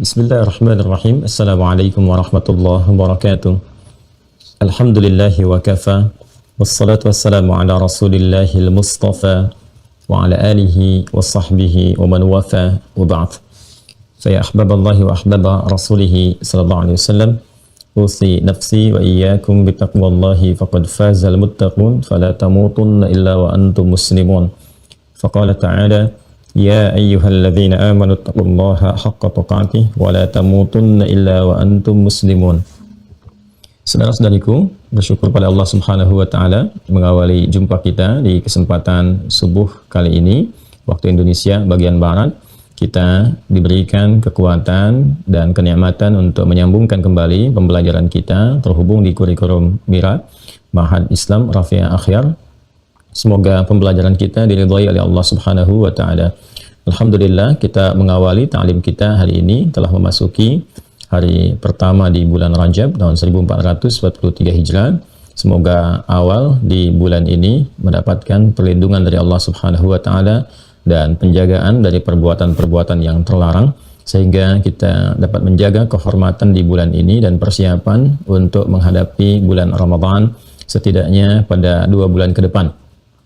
Bismillahirrahmanirrahim. Assalamualaikum warahmatullahi wabarakatuh. Alhamdulillahi wa kafa. Wassalatu wassalamu ala rasulillahil mustafa wa ala alihi wa sahbihi wa man wafa wa ba'd. Fa ya ahbaballahi wa ahbaba rasulihi sallallahu alaihi wasallam. Usi nafsi wa iyyakum bitaqwallahi faqad fazal muttaqun fala tamutunna illa wa antum muslimun. Faqala ta'ala Ya ayyuhalladzina amanu taqullaha haqqa tuqatih wa la tamutunna illa wa antum muslimun. Saudara-saudariku, bersyukur pada Allah Subhanahu wa taala mengawali jumpa kita di kesempatan subuh kali ini waktu Indonesia bagian barat. Kita diberikan kekuatan dan kenikmatan untuk menyambungkan kembali pembelajaran kita terhubung di kurikulum Mira Ma'had Islam Rafiah Akhyar. Semoga pembelajaran kita diridhai oleh Allah Subhanahu wa taala. Alhamdulillah, kita mengawali ta'lim kita hari ini telah memasuki hari pertama di bulan Rajab tahun 1443 Hijrah. Semoga awal di bulan ini mendapatkan perlindungan dari Allah Subhanahu wa taala dan penjagaan dari perbuatan-perbuatan yang terlarang sehingga kita dapat menjaga kehormatan di bulan ini dan persiapan untuk menghadapi bulan Ramadan setidaknya pada 2 bulan ke depan.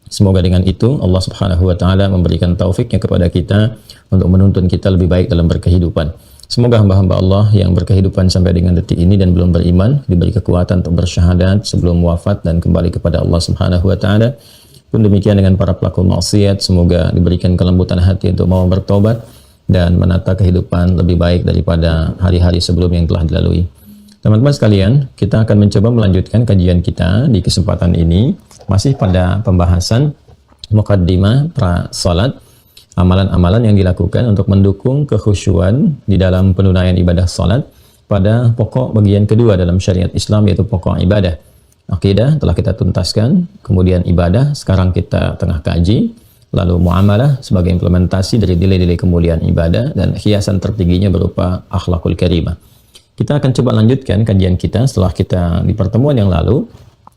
Semoga dengan itu Allah Subhanahu wa taala memberikan taufiknya kepada kita untuk menuntun kita lebih baik dalam berkehidupan. Semoga hamba-hamba Allah yang berkehidupan sampai dengan detik ini dan belum beriman diberi kekuatan untuk bersyahadat sebelum wafat dan kembali kepada Allah Subhanahu wa taala. Pun demikian dengan para pelaku maksiat, semoga diberikan kelembutan hati untuk mau bertobat dan menata kehidupan lebih baik daripada hari-hari sebelum yang telah dilalui. Teman-teman sekalian, kita akan mencoba melanjutkan kajian kita di kesempatan ini masih pada pembahasan muqaddimah pra salat, amalan-amalan yang dilakukan untuk mendukung kekhusyuan di dalam penunaian ibadah salat pada pokok bagian kedua dalam syariat Islam, yaitu pokok ibadah. Akidah telah kita tuntaskan, kemudian ibadah sekarang kita tengah kaji, lalu muamalah sebagai implementasi dari nilai-nilai kemuliaan ibadah, dan hiasan tertingginya berupa akhlakul karimah. Kita akan coba lanjutkan kajian kita setelah kita di pertemuan yang lalu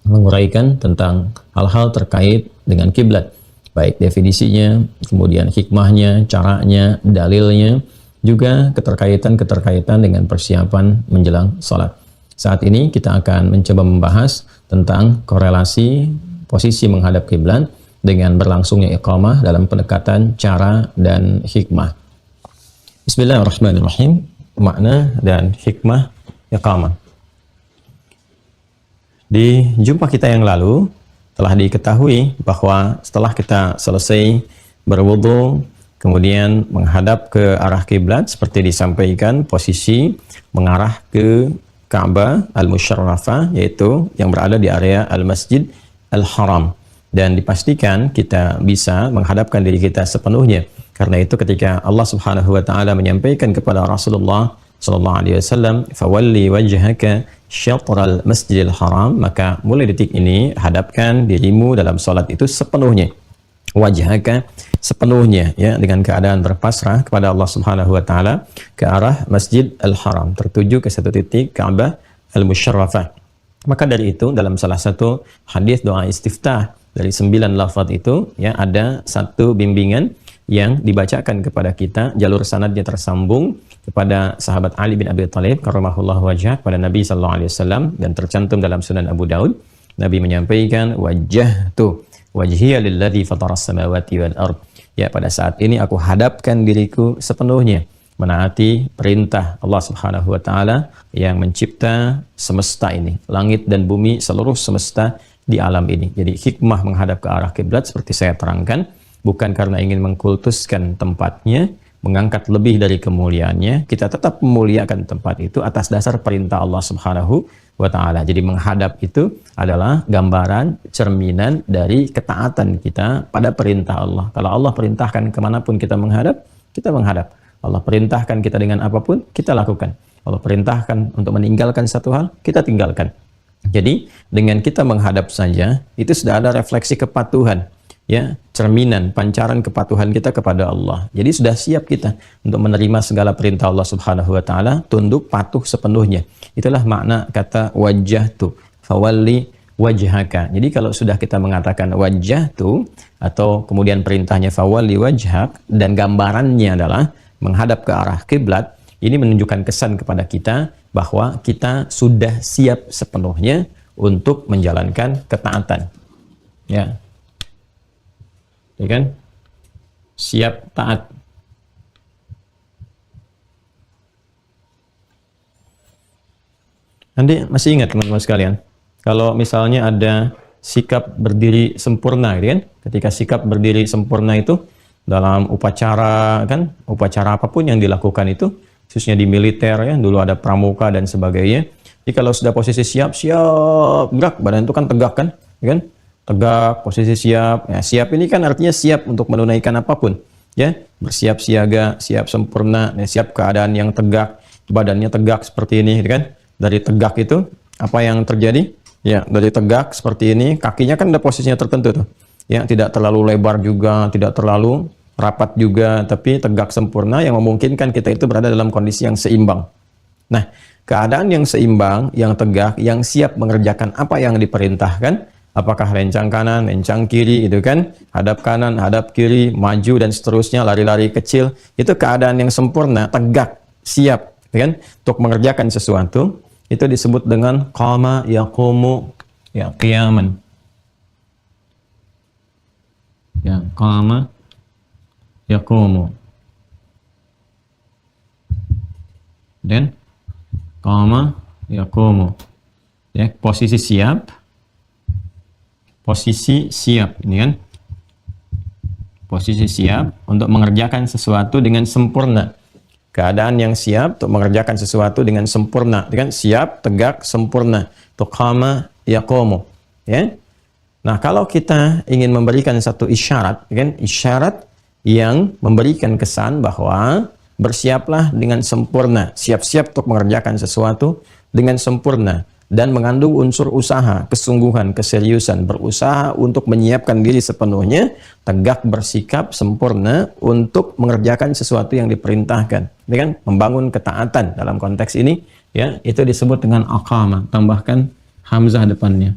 menguraikan tentang hal-hal terkait dengan kiblat, baik definisinya, kemudian hikmahnya, caranya, dalilnya, juga keterkaitan dengan persiapan menjelang sholat. Saat ini kita akan mencoba membahas tentang korelasi posisi menghadap kiblat dengan berlangsungnya iqamah dalam pendekatan cara dan hikmah. Bismillahirrahmanirrahim. Makna dan hikmah iqamah. Di jumpa kita yang lalu telah diketahui bahwa setelah kita selesai berwudu, kemudian menghadap ke arah kiblat seperti disampaikan, posisi mengarah ke Ka'bah al-Musyarrafah, yaitu yang berada di area al-Masjid al-Haram, dan dipastikan kita bisa menghadapkan diri kita sepenuhnya. Karena itu ketika Allah Subhanahu wa taala menyampaikan kepada Rasulullah sallallahu alaihi wasallam, "Fawalli wajhaka syatral Masjidil Haram," maka mulai detik ini hadapkan dirimu dalam salat itu sepenuhnya. Wajhaka sepenuhnya, ya, dengan keadaan berpasrah kepada Allah Subhanahu wa taala ke arah Masjid Al-Haram, tertuju ke satu titik Ka'bah Al-Musyarrafah. Maka dari itu dalam salah satu hadis doa istiftah dari 9 lafaz itu, ya, ada satu bimbingan yang dibacakan kepada kita, jalur sanadnya tersambung kepada sahabat Ali bin Abi Thalib karramahullahu wajhah pada Nabi sallallahu alaihi wasallam dan tercantum dalam Sunan Abu Daud. Nabi menyampaikan, wajjahtu wajhiya lilladzi fataras samawati wal ard. Ya, pada saat ini aku hadapkan diriku sepenuhnya menaati perintah Allah Subhanahu wa taala yang mencipta semesta ini, langit dan bumi, seluruh semesta di alam ini. Jadi hikmah menghadap ke arah kiblat seperti saya terangkan bukan karena ingin mengkultuskan tempatnya, mengangkat lebih dari kemuliaannya, kita tetap memuliakan tempat itu atas dasar perintah Allah Subhanahu wa taala. Jadi menghadap itu adalah gambaran, cerminan dari ketaatan kita pada perintah Allah. Kalau Allah perintahkan kemanapun kita menghadap, kita menghadap. Allah perintahkan kita dengan apapun, kita lakukan. Allah perintahkan untuk meninggalkan satu hal, kita tinggalkan. Jadi dengan kita menghadap saja, itu sudah ada refleksi kepatuhan, ya, cerminan, pancaran kepatuhan kita kepada Allah. Jadi sudah siap kita untuk menerima segala perintah Allah Subhanahu wa taala, tunduk patuh sepenuhnya. Itulah makna kata wajjahtu, fawalli wajhaka. Jadi kalau sudah kita mengatakan wajjahtu atau kemudian perintahnya fawalli wajhak dan gambarannya adalah menghadap ke arah kiblat, Ini menunjukkan kesan kepada kita bahwa kita sudah siap sepenuhnya untuk menjalankan ketaatan. Ya. Ya kan? Siap taat. Nanti masih ingat teman-teman sekalian, kalau misalnya ada sikap berdiri sempurna, gitu kan? Ketika sikap berdiri sempurna itu dalam upacara, kan, upacara apapun yang dilakukan itu, khususnya di militer ya, dulu ada pramuka dan sebagainya. Jadi kalau sudah posisi siap gerak, badan itu kan tegak kan, kan? Tegak, posisi siap. Ya, siap ini kan artinya siap untuk menunaikan apapun, ya, bersiap siaga, siap sempurna, ya, siap keadaan yang tegak, badannya tegak seperti ini, kan? Dari tegak itu apa yang terjadi? Ya, dari tegak seperti ini, kakinya kan ada posisinya tertentu tuh. Ya, tidak terlalu lebar juga, tidak terlalu rapat juga, tapi tegak sempurna yang memungkinkan kita itu berada dalam kondisi yang seimbang. Nah, keadaan yang seimbang, yang tegak, yang siap mengerjakan apa yang diperintahkan, apakah lencang kanan, lencang kiri, itu kan, hadap kanan, hadap kiri, maju dan seterusnya, lari-lari kecil, itu keadaan yang sempurna, tegak, siap, kan, untuk mengerjakan sesuatu, itu disebut dengan qama yaqumu, ya, qiyaman. Ya, qama yaqumu. Dan qama yaqumu. Ya, posisi siap. Posisi siap, ini kan. Posisi siap untuk mengerjakan sesuatu dengan sempurna. Keadaan yang siap untuk mengerjakan sesuatu dengan sempurna, kan? Siap, tegak, sempurna. Itu qama yaqumu, ya. Nah, kalau kita ingin memberikan satu isyarat, kan? Isyarat yang memberikan kesan bahwa bersiaplah dengan sempurna, siap-siap untuk mengerjakan sesuatu dengan sempurna dan mengandung unsur usaha, kesungguhan, keseriusan, berusaha untuk menyiapkan diri sepenuhnya, tegak bersikap sempurna untuk mengerjakan sesuatu yang diperintahkan, dengan membangun ketaatan dalam konteks ini, ya, itu disebut dengan aqama, tambahkan hamzah depannya.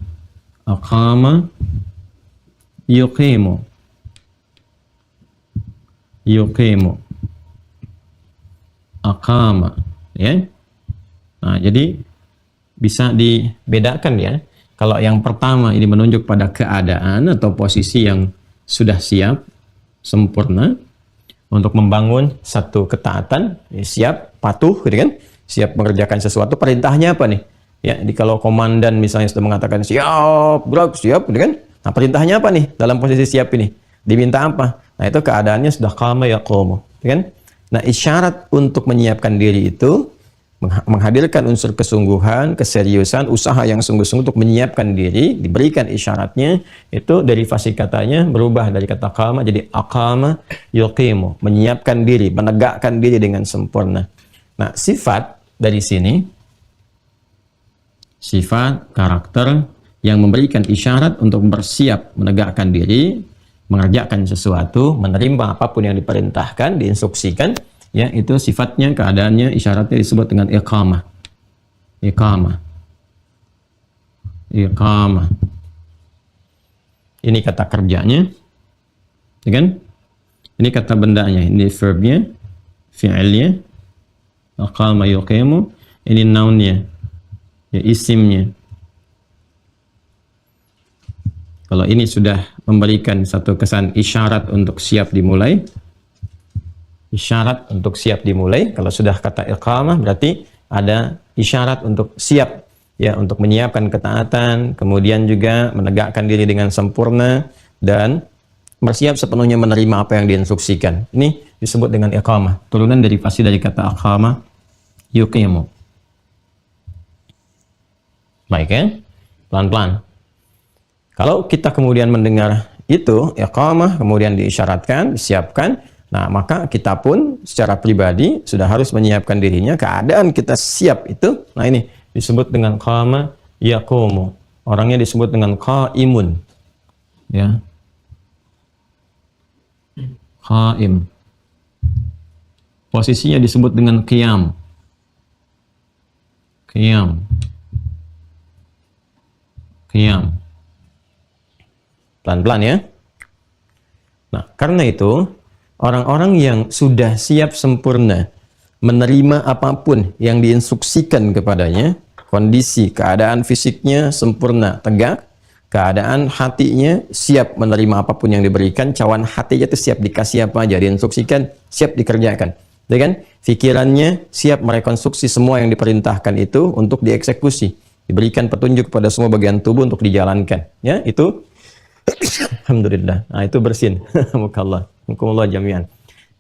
Aqama yuqimu. Yuqimu. Aqama, ya. Nah, jadi bisa dibedakan ya. Kalau yang pertama ini menunjuk pada keadaan atau posisi yang sudah siap, sempurna untuk membangun satu ketaatan, ya, siap, patuh, gitu kan? Siap mengerjakan sesuatu. Perintahnya apa nih? Ya, jadi kalau komandan misalnya sudah mengatakan siap, gerak, siap, gitu kan? Nah, perintahnya apa nih dalam posisi siap ini? Diminta apa? Nah, itu keadaannya sudah qama yaqumu, kan? Nah, isyarat untuk menyiapkan diri itu menghadirkan unsur kesungguhan, keseriusan, usaha yang sungguh-sungguh untuk menyiapkan diri, diberikan isyaratnya, itu derivasi katanya berubah dari kata qama jadi aqama yuqimu, menyiapkan diri, menegakkan diri dengan sempurna. Nah, sifat dari sini, sifat karakter yang memberikan isyarat untuk bersiap menegakkan diri, mengerjakan sesuatu, menerima apapun yang diperintahkan, diinstruksikan, ya, itu sifatnya, keadaannya, isyaratnya disebut dengan iqamah. Iqamah. Iqamah. Ini kata kerjanya, ya kan? Ini kata bendanya, ini verbnya, fi'ilnya, aqama yuqimu, ini nounnya, ya, isimnya. Kalau ini sudah memberikan satu kesan isyarat untuk siap dimulai, isyarat untuk siap dimulai. Kalau sudah kata iqamah berarti ada isyarat untuk siap, ya, untuk menyiapkan ketaatan, kemudian juga menegakkan diri dengan sempurna dan bersiap sepenuhnya menerima apa yang diinstruksikan. Ini disebut dengan iqamah, turunan derivasi dari kata aqama yuqimu. Baik ya, pelan-pelan. Kalau kita kemudian mendengar itu iqamah, kemudian diisyaratkan, disiapkan, nah, maka kita pun secara pribadi sudah harus menyiapkan dirinya, keadaan kita siap itu. Nah, ini disebut dengan qama yaqumu. Orangnya disebut dengan qaimun. Ya. Qaim. Posisinya disebut dengan qiyam. Qiyam. Qiyam. Pelan-pelan ya. Nah, karena itu orang-orang yang sudah siap sempurna menerima apapun yang diinstruksikan kepadanya, kondisi keadaan fisiknya sempurna, tegak, keadaan hatinya siap menerima apapun yang diberikan, cawan hatinya itu siap dikasih apa aja, diinstruksikan, siap dikerjakan. Ya kan? Pikirannya siap merekonstruksi semua yang diperintahkan itu untuk dieksekusi. Diberikan petunjuk kepada semua bagian tubuh untuk dijalankan. Ya, itu alhamdulillah. Nah, itu bersin. Mukallah. Mukallah jami'an.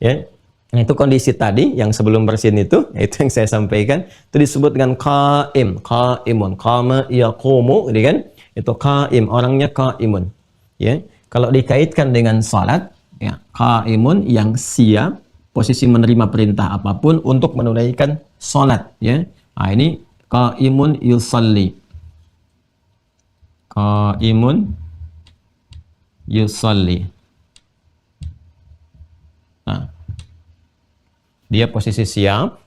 Ya. Nah, itu kondisi tadi yang sebelum bersin itu yang saya sampaikan, itu disebut dengan qaim, qaimun, qama yaqumu, gitu kan? Itu qaim, orangnya qaimun. Ya. Kalau dikaitkan dengan salat, ya, qaimun yang siap posisi menerima perintah apapun untuk menunaikan salat, ya. Nah, ini qaimun yusalli. Qaimun yusalli. Nah, dia posisi siap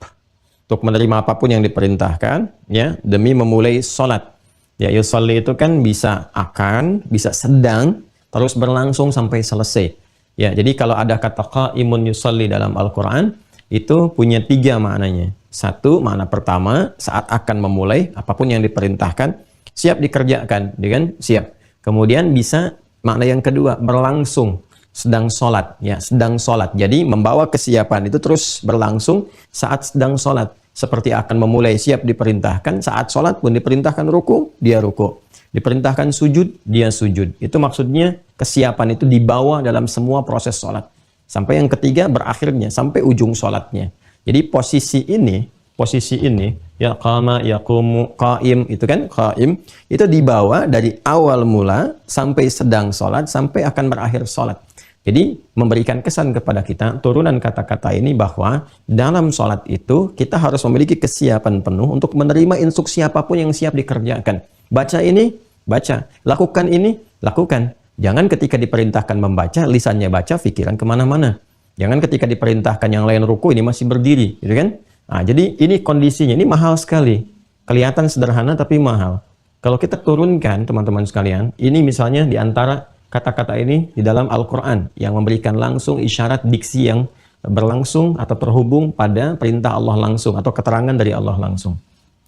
untuk menerima apapun yang diperintahkan, ya, demi memulai salat. Ya, yusalli itu kan bisa akan, bisa sedang, terus berlangsung sampai selesai. Ya, jadi kalau ada kata qaimun yusalli dalam Al-Quran, itu punya 3 maknanya. Satu, makna pertama, saat akan memulai, apapun yang diperintahkan, siap dikerjakan, dengan siap. Kemudian bisa makna yang kedua, berlangsung, sedang sholat, ya, sedang sholat. Jadi membawa kesiapan itu terus berlangsung saat sedang sholat. Seperti akan memulai, siap diperintahkan, saat sholat pun diperintahkan ruku, dia ruku. Diperintahkan sujud, dia sujud. Itu maksudnya kesiapan itu dibawa dalam semua proses sholat. Sampai yang ketiga berakhirnya, sampai ujung sholatnya. Jadi posisi ini, ya qama, yaqumu, qaim, itu kan, qaim, itu dibawa dari awal mula, sampai sedang sholat, sampai akan berakhir sholat. Jadi memberikan kesan kepada kita, turunan kata-kata ini bahwa dalam sholat itu kita harus memiliki kesiapan penuh untuk menerima instruksi apapun yang siap dikerjakan. Baca ini, baca. Lakukan ini, lakukan. Jangan ketika diperintahkan membaca, lisannya baca, pikiran kemana-mana. Jangan ketika diperintahkan yang lain ruku, ini masih berdiri, gitu kan? Nah, jadi ini kondisinya, ini mahal sekali. Kelihatan sederhana tapi mahal. Kalau kita turunkan, teman-teman sekalian, ini misalnya di antara kata-kata ini di dalam Al-Quran yang memberikan langsung isyarat diksi yang berlangsung atau terhubung pada perintah Allah langsung atau keterangan dari Allah langsung.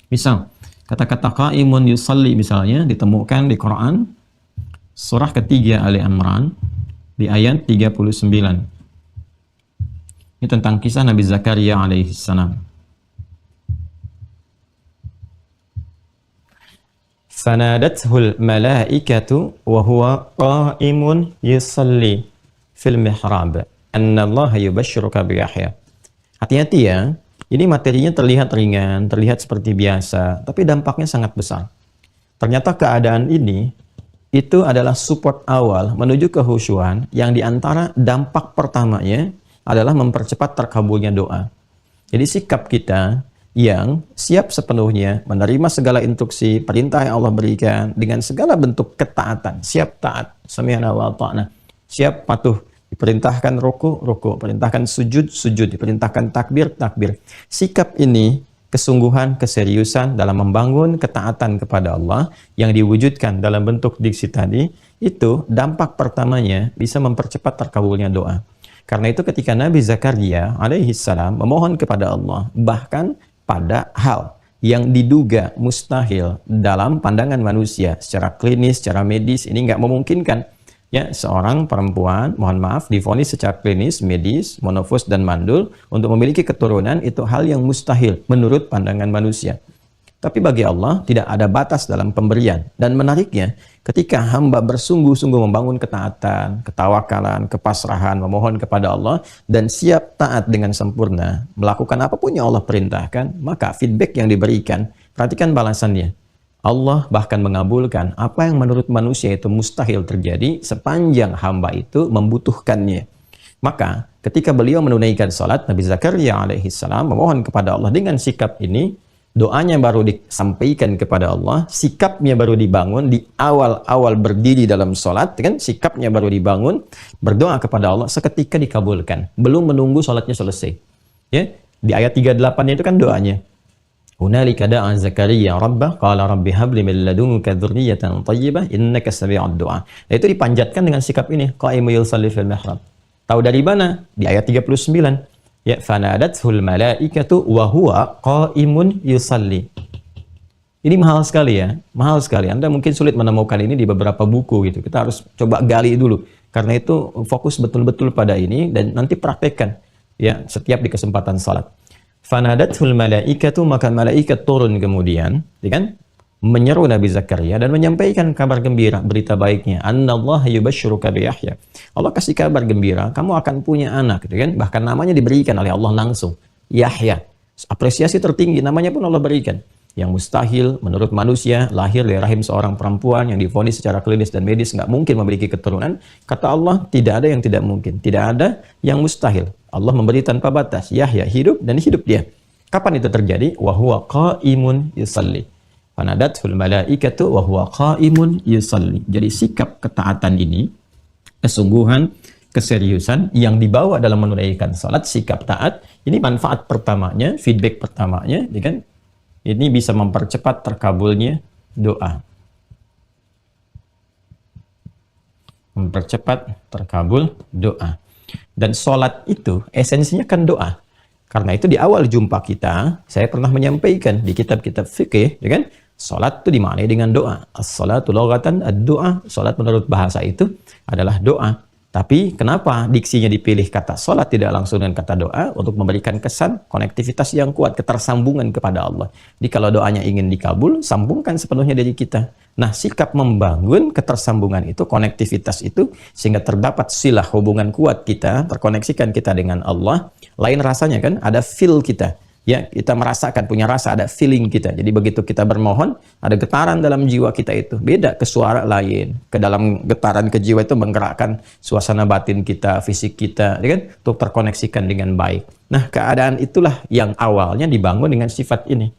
Misal, kata-kata qaimun yusalli misalnya ditemukan di Quran surah ketiga Ali Imran di ayat 39. Ini tentang kisah Nabi Zakaria alaihissalam. Fanadathul malaikatu wa huwa qa'imun yusalli fil mihrab anna Allah yubashshiruka bi Yahya. Hati-hati ya, ini materinya terlihat ringan, terlihat seperti biasa, tapi dampaknya sangat besar. Ternyata keadaan ini itu adalah support awal menuju kehusyuan yang diantara dampak pertamanya adalah mempercepat terkabulnya doa. Jadi sikap kita yang siap sepenuhnya menerima segala instruksi, perintah yang Allah berikan dengan segala bentuk ketaatan, siap taat, sami'na wa ata'na, siap patuh, diperintahkan ruku, ruku, perintahkan sujud, sujud, diperintahkan takbir, takbir. Sikap ini, kesungguhan, keseriusan dalam membangun ketaatan kepada Allah yang diwujudkan dalam bentuk diksi tadi, itu dampak pertamanya bisa mempercepat terkabulnya doa. Karena itu ketika Nabi Zakaria alaihissalam memohon kepada Allah, bahkan pada hal yang diduga mustahil dalam pandangan manusia secara klinis, secara medis, ini nggak memungkinkan. Ya, seorang perempuan, mohon maaf, divonis secara klinis, medis, monofos dan mandul untuk memiliki keturunan itu hal yang mustahil menurut pandangan manusia. Tapi bagi Allah tidak ada batas dalam pemberian. Dan menariknya, ketika hamba bersungguh-sungguh membangun ketaatan, ketawakalan, kepasrahan, memohon kepada Allah, dan siap taat dengan sempurna, melakukan apapun yang Allah perintahkan, maka feedback yang diberikan, perhatikan balasannya. Allah bahkan mengabulkan apa yang menurut manusia itu mustahil terjadi sepanjang hamba itu membutuhkannya. Maka ketika beliau menunaikan salat, Nabi Zakaria alaihissalam memohon kepada Allah dengan sikap ini, doanya baru disampaikan kepada Allah, sikapnya baru dibangun di awal-awal berdiri dalam sholat, kan? Sikapnya baru dibangun, berdoa kepada Allah, seketika dikabulkan. Belum menunggu sholatnya selesai. Ya, di ayat 38 itu kan doanya. Hunalika da'a Zakaria rabbah, qala rabbi habli min ladunka dzurriyyatan thayyibah innaka sami'ud du'a. Nah, itu dipanjatkan dengan sikap ini, qaimu yusalli fil mihrab. Tahu dari mana? Di ayat 39. Ya, fanadathul malaikatu wa huwa qaimun yusalli. Ini mahal sekali ya, mahal sekali. Anda mungkin sulit menemukan ini di beberapa buku gitu. Kita harus coba gali dulu. Karena itu fokus betul-betul pada ini dan nanti praktekkan ya setiap di kesempatan salat. Fanadathul malaikatu, maka malaikat turun kemudian, ya kan? Menyeru Nabi Zakaria dan menyampaikan kabar gembira, berita baiknya. Annallaha yubashshiruka bi Yahya. Allah kasih kabar gembira, kamu akan punya anak, gitu kan? Bahkan namanya diberikan oleh Allah langsung, Yahya. Apresiasi tertinggi, namanya pun Allah berikan. Yang mustahil menurut manusia, lahir dari rahim seorang perempuan yang divonis secara klinis dan medis nggak mungkin memiliki keturunan. Kata Allah, tidak ada yang tidak mungkin, tidak ada yang mustahil. Allah memberi tanpa batas. Yahya hidup dan hidup dia. Kapan itu terjadi? Wa huwa qaimun yusalli. Fanadathul malaikatu wa huwa qaimun yusalli. Jadi sikap ketaatan ini, kesungguhan, keseriusan yang dibawa dalam menunaikan salat, sikap taat, ini manfaat pertamanya, feedback pertamanya, ya kan? Ini bisa mempercepat terkabulnya doa. Mempercepat terkabul doa. Dan salat itu esensinya kan doa. Karena itu di awal jumpa kita, saya pernah menyampaikan di kitab-kitab fikih, ya kan? Salat itu dimaknai dengan doa. As-salatu lughatan ad-du'a. Salat menurut bahasa itu adalah doa. Tapi kenapa diksinya dipilih kata salat tidak langsung dengan kata doa? Untuk memberikan kesan konektivitas yang kuat, ketersambungan kepada Allah. Jadi kalau doanya ingin dikabul, sambungkan sepenuhnya dari kita. Nah, sikap membangun ketersambungan itu, konektivitas itu, sehingga terdapat silah hubungan kuat kita, terkoneksikan kita dengan Allah. Lain rasanya kan, ada feel kita. Ya, kita merasakan, punya rasa, ada feeling kita. Jadi begitu kita bermohon, ada getaran dalam jiwa kita itu. Beda ke suara lain. Ke dalam getaran ke jiwa itu menggerakkan suasana batin kita, fisik kita, ya kan? Untuk terkoneksikan dengan baik. Nah, keadaan itulah yang awalnya dibangun dengan sifat ini.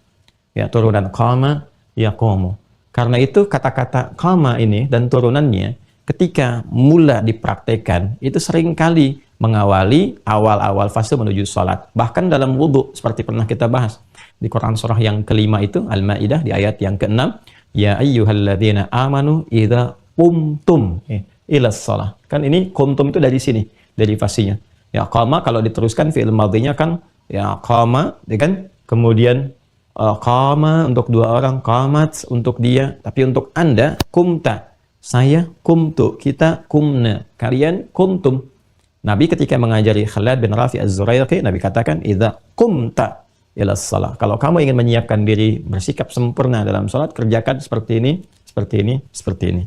Ya, turunan qama yaqumu. Karena itu kata-kata qama ini dan turunannya ketika mula dipraktekkan, itu seringkali mengawali awal-awal fase menuju salat. Bahkan dalam wudhu, seperti pernah kita bahas. Di Quran surah yang kelima itu, Al-Ma'idah, di ayat yang ke-6, Ya ayyuhalladzina amanu idza qumtum ila shalah. Kan ini qumtum itu dari sini, dari fasenya. Ya, qama kalau diteruskan fi'il madhinya kan, ya qama, ya kan? Kemudian qama untuk dua orang, qamat untuk dia. Tapi untuk Anda, kumta. Saya kumtu, kita kumna. Kalian kumtum. Nabi ketika mengajari Khalad bin Rafi Az-Zurairqi, Nabi katakan, "Idza qumta ila shalah." Kalau kamu ingin menyiapkan diri bersikap sempurna dalam salat, kerjakan seperti ini, seperti ini, seperti ini.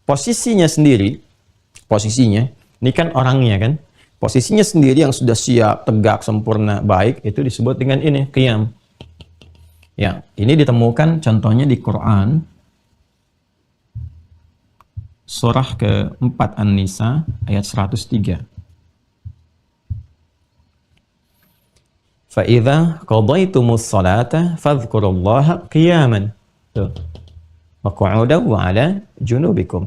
Posisinya sendiri, posisinya, ini kan orangnya kan, posisinya sendiri yang sudah siap, tegak, sempurna, baik, itu disebut dengan ini, qiyam. Ya, ini ditemukan contohnya di Quran, surah ke-4 An-Nisa, ayat 103. فَإِذَا قَضَيْتُمُ الصَّلَاةَ فَاذْكُرُوا اللَّهَ قِيَامًا وَقُعُودًا وَعَلَى جُنُوبِكُمْ.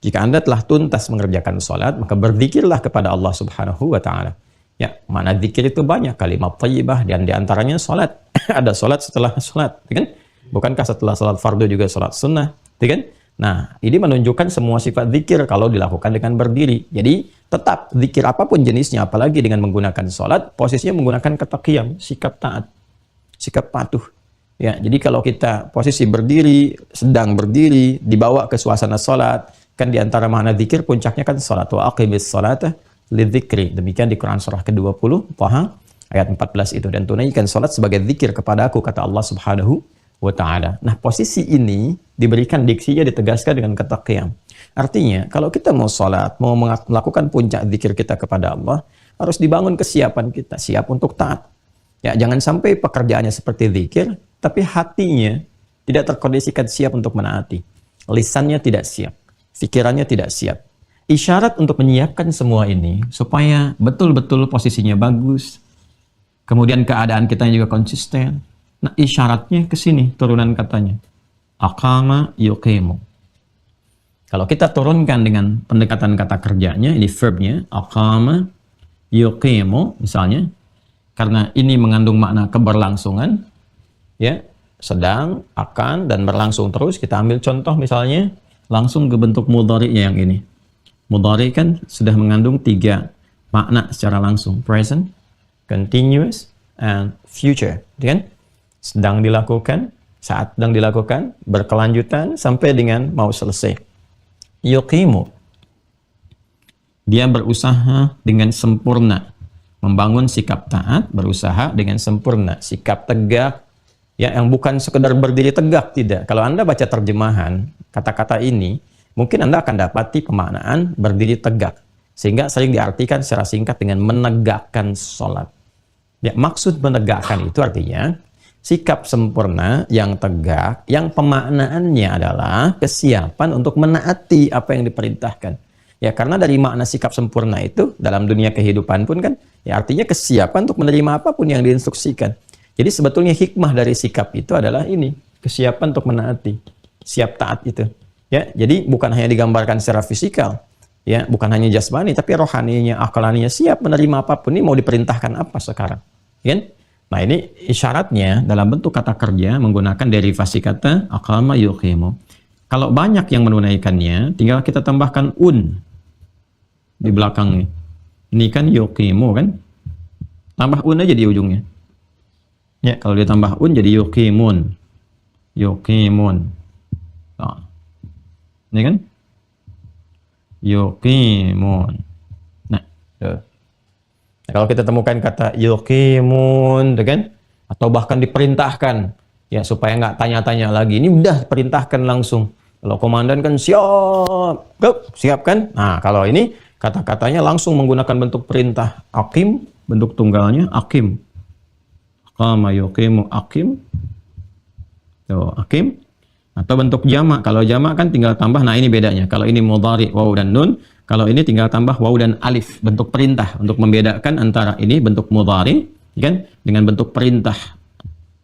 Jika Anda telah tuntas mengerjakan salat, maka berzikirlah kepada Allah Subhanahu wa taala. Ya, mana zikir itu banyak, kalimat thayyibah, dan di antaranya salat. Ada salat setelah salat, kan? Bukankah setelah salat fardu juga salat sunnah, kan? Nah, ini menunjukkan semua sifat zikir kalau dilakukan dengan berdiri. Jadi, tetap zikir apapun jenisnya, apalagi dengan menggunakan sholat, posisinya menggunakan kata qiyam, sikap taat, sikap patuh. Ya, jadi kalau kita posisi berdiri, sedang berdiri, dibawa ke suasana sholat, kan diantara makna zikir, puncaknya kan sholat. Wa aqimis sholata lidzikri. Demikian di Quran surah ke-20, Taha, ayat 14 itu. Dan tunaikan sholat sebagai zikir kepada aku, kata Allah Subhanahu wa ta'ala. Nah, posisi ini diberikan diksinya, ditegaskan dengan kata qiyam. Artinya, kalau kita mau sholat, mau melakukan puncak zikir kita kepada Allah, harus dibangun kesiapan kita, siap untuk taat. Ya, jangan sampai pekerjaannya seperti zikir, tapi hatinya tidak terkondisikan siap untuk menaati. Lisannya tidak siap, pikirannya tidak siap. Isyarat untuk menyiapkan semua ini, supaya betul-betul posisinya bagus, kemudian keadaan kita juga konsisten. Nah, isyaratnya ke sini, turunan katanya. Aqama yuqimu. Kalau kita turunkan dengan pendekatan kata kerjanya, ini verbnya, aqama yuqimu, misalnya, karena ini mengandung makna keberlangsungan, ya, sedang, akan, dan berlangsung terus. Kita ambil contoh misalnya, langsung ke bentuk mudhari'nya yang ini. Mudhari' kan sudah mengandung 3 makna secara langsung. Present, continuous, and future. Kan? Sedang dilakukan, saat sedang dilakukan, berkelanjutan, sampai dengan mau selesai. Yuqimu. Dia berusaha dengan sempurna. Membangun sikap taat, berusaha dengan sempurna. Sikap tegak, ya, yang bukan sekedar berdiri tegak, tidak. Kalau Anda baca terjemahan kata-kata ini, mungkin Anda akan dapati pemaknaan berdiri tegak. Sehingga sering diartikan secara singkat dengan menegakkan sholat. Ya, maksud menegakkan itu artinya sikap sempurna yang tegak, yang pemaknaannya adalah kesiapan untuk menaati apa yang diperintahkan. Ya, karena dari makna sikap sempurna itu dalam dunia kehidupan pun kan, ya artinya kesiapan untuk menerima apapun yang diinstruksikan. Jadi sebetulnya hikmah dari sikap itu adalah ini, kesiapan untuk menaati, siap taat itu. Ya, jadi bukan hanya digambarkan secara fisikal, ya, bukan hanya jasmani, tapi rohaninya, akalaninya siap menerima apapun. Ini mau diperintahkan apa sekarang, kan? Nah, ini isyaratnya dalam bentuk kata kerja menggunakan derivasi kata aqama yuqimu. Kalau banyak yang menunaikannya, tinggal kita tambahkan di belakangnya. Ini kan yuqimu kan? Tambah aja di ujungnya. Ya, kalau ditambah jadi yuqimun. Yuqimun. Nah. Ini kan? Yuqimun. Nah, tuh. Nah, kalau kita temukan kata yuqimun, kan? Atau bahkan diperintahkan, ya, supaya nggak tanya-tanya lagi. Ini udah perintahkan langsung. Kalau komandan kan siap, siap kan? Nah, kalau ini kata-katanya langsung menggunakan bentuk perintah. Aqim, bentuk tunggalnya aqim. Aqama yuqimu aqim. Tuh, aqim. Atau bentuk jamak. Kalau jamak kan tinggal tambah. Nah, ini bedanya. Kalau ini mudhari waw dan nun. Kalau ini tinggal tambah waw dan alif. Bentuk perintah. Untuk membedakan antara ini bentuk mudhari, kan, dengan bentuk perintah.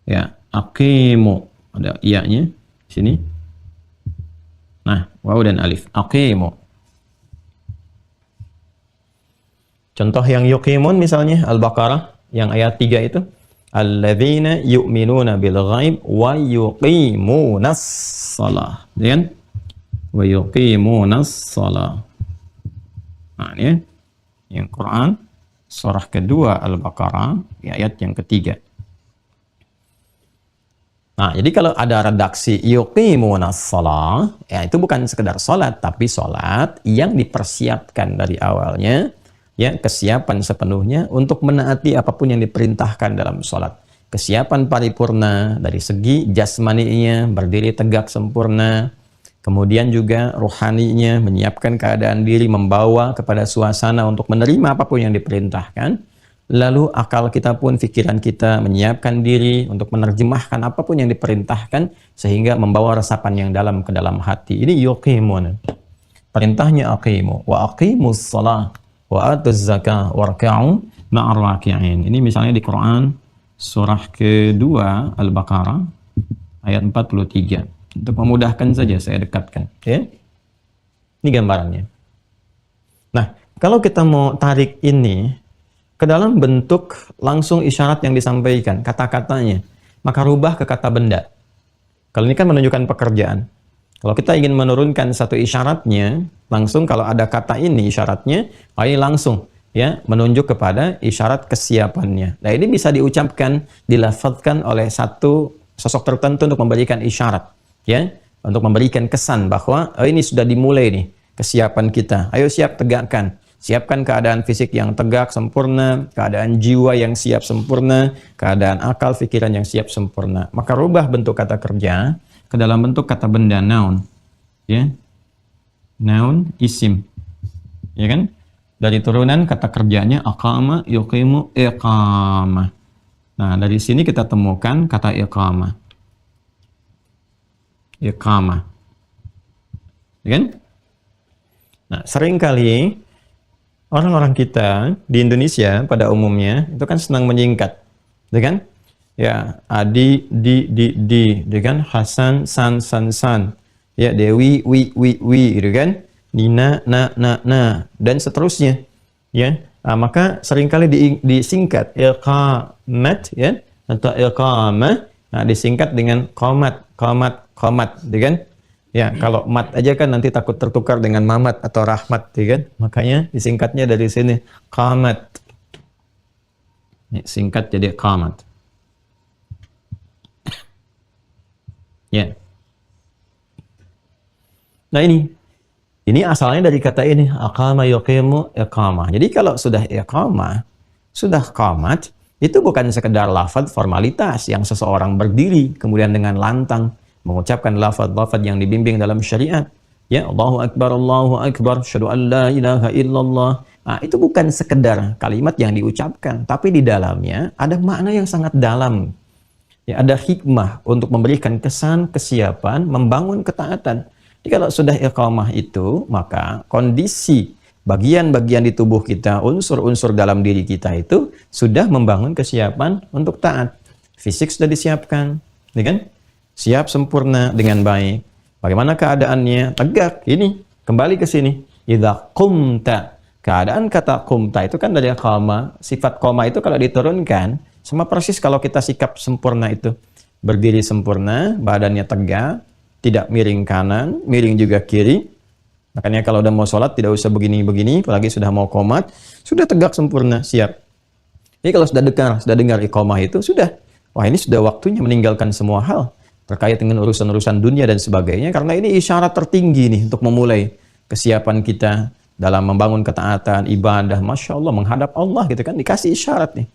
Ya, aqimu. Ada iya-nya di sini. Nah, waw dan alif. Aqimu. Contoh yang yuqimun misalnya Al-Baqarah yang ayat 3 itu. Alladzina yu'minuna bil ghaib wa yuqimunas shalah. Kan? Wa yuqimunas shalah. Nah, ini yang Quran surah kedua Al-Baqarah ayat yang ketiga. Nah, jadi kalau ada redaksi yuqimunas shalah, ya itu bukan sekedar salat, tapi salat yang dipersiapkan dari awalnya, ya, kesiapan sepenuhnya untuk menaati apapun yang diperintahkan dalam salat. Kesiapan paripurna dari segi jasmaninya, berdiri tegak sempurna, kemudian juga rohaninya, menyiapkan keadaan diri, membawa kepada suasana untuk menerima apapun yang diperintahkan. Lalu akal kita pun, pikiran kita menyiapkan diri untuk menerjemahkan apapun yang diperintahkan sehingga membawa resapan yang dalam ke dalam hati. Ini yuqimun. Perintahnya aqimu wa aqimus shalah wa atuz zakah warka'u ma'ar raki'in. Ini misalnya di Quran surah kedua Al-Baqarah ayat 43. Untuk memudahkan saja saya dekatkan, ya. Ini gambarannya. Nah, kalau kita mau tarik ini ke dalam bentuk langsung isyarat yang disampaikan, kata-katanya, maka rubah ke kata benda. Kalau ini kan menunjukkan pekerjaan. Kalau kita ingin menurunkan satu isyaratnya, langsung kalau ada kata ini isyaratnya, ini langsung, ya, menunjuk kepada isyarat kesiapannya. Nah, ini bisa diucapkan, dilafadzkan oleh satu sosok tertentu untuk memberikan isyarat, ya, untuk memberikan kesan bahwa ini sudah dimulai nih kesiapan kita. Ayo siap, tegakkan. Siapkan keadaan fisik yang tegak, sempurna, keadaan jiwa yang siap sempurna, keadaan akal, pikiran yang siap sempurna. Maka rubah bentuk kata kerja ke dalam bentuk kata benda, noun. Ya. Noun, isim. Ya kan? Dari turunan kata kerjanya aqama, yuqimu, iqamah. Nah, dari sini kita temukan kata iqamah. Iqamah. Ya kan? Nah, seringkali orang-orang kita di Indonesia pada umumnya itu kan senang menyingkat, ya kan? Ya, Adi, di, ya kan? Hasan, san, ya, Dewi, wi, gitu kan? Nina, na, dan seterusnya, ya. Nah, maka seringkali disingkat iqamat, ya, atau iqamah, nah, disingkat dengan qamat, ya kan? Ya, kalau mat aja kan nanti takut tertukar dengan mamat atau rahmat, ya kan? Makanya disingkatnya dari sini qamat. Singkat jadi iqamat. Ya. Nah ini asalnya dari kata ini, aqama yuqimu iqamah. Jadi kalau sudah iqamah, sudah qamat, itu bukan sekedar lafaz formalitas yang seseorang berdiri kemudian dengan lantang mengucapkan lafaz-lafaz yang dibimbing dalam syariat. Ya, Allahu Akbar, syahadu an la ilaha illallah. Nah, itu bukan sekedar kalimat yang diucapkan, tapi di dalamnya ada makna yang sangat dalam. Ya, ada hikmah untuk memberikan kesan kesiapan, membangun ketaatan. Jadi kalau sudah iqamah itu, maka kondisi bagian-bagian di tubuh kita, unsur-unsur dalam diri kita itu sudah membangun kesiapan untuk taat. Fisik sudah disiapkan, ya kan? Siap sempurna dengan baik. Bagaimana keadaannya? Tegak. Ini kembali ke sini. Idza qumta. Keadaan kata qumta itu kan dari qama. Sifat qama itu kalau diturunkan sama persis kalau kita sikap sempurna itu. Berdiri sempurna, badannya tegak, tidak miring kanan, miring juga kiri. Makanya kalau udah mau sholat tidak usah begini-begini, apalagi sudah mau qomat, sudah tegak sempurna, siap. Jadi kalau sudah dengar iqamah itu sudah, wah ini sudah waktunya meninggalkan semua hal terkait dengan urusan-urusan dunia dan sebagainya, karena ini isyarat tertinggi nih untuk memulai kesiapan kita dalam membangun ketaatan, ibadah, Masya Allah, menghadap Allah gitu kan, dikasih isyarat nih.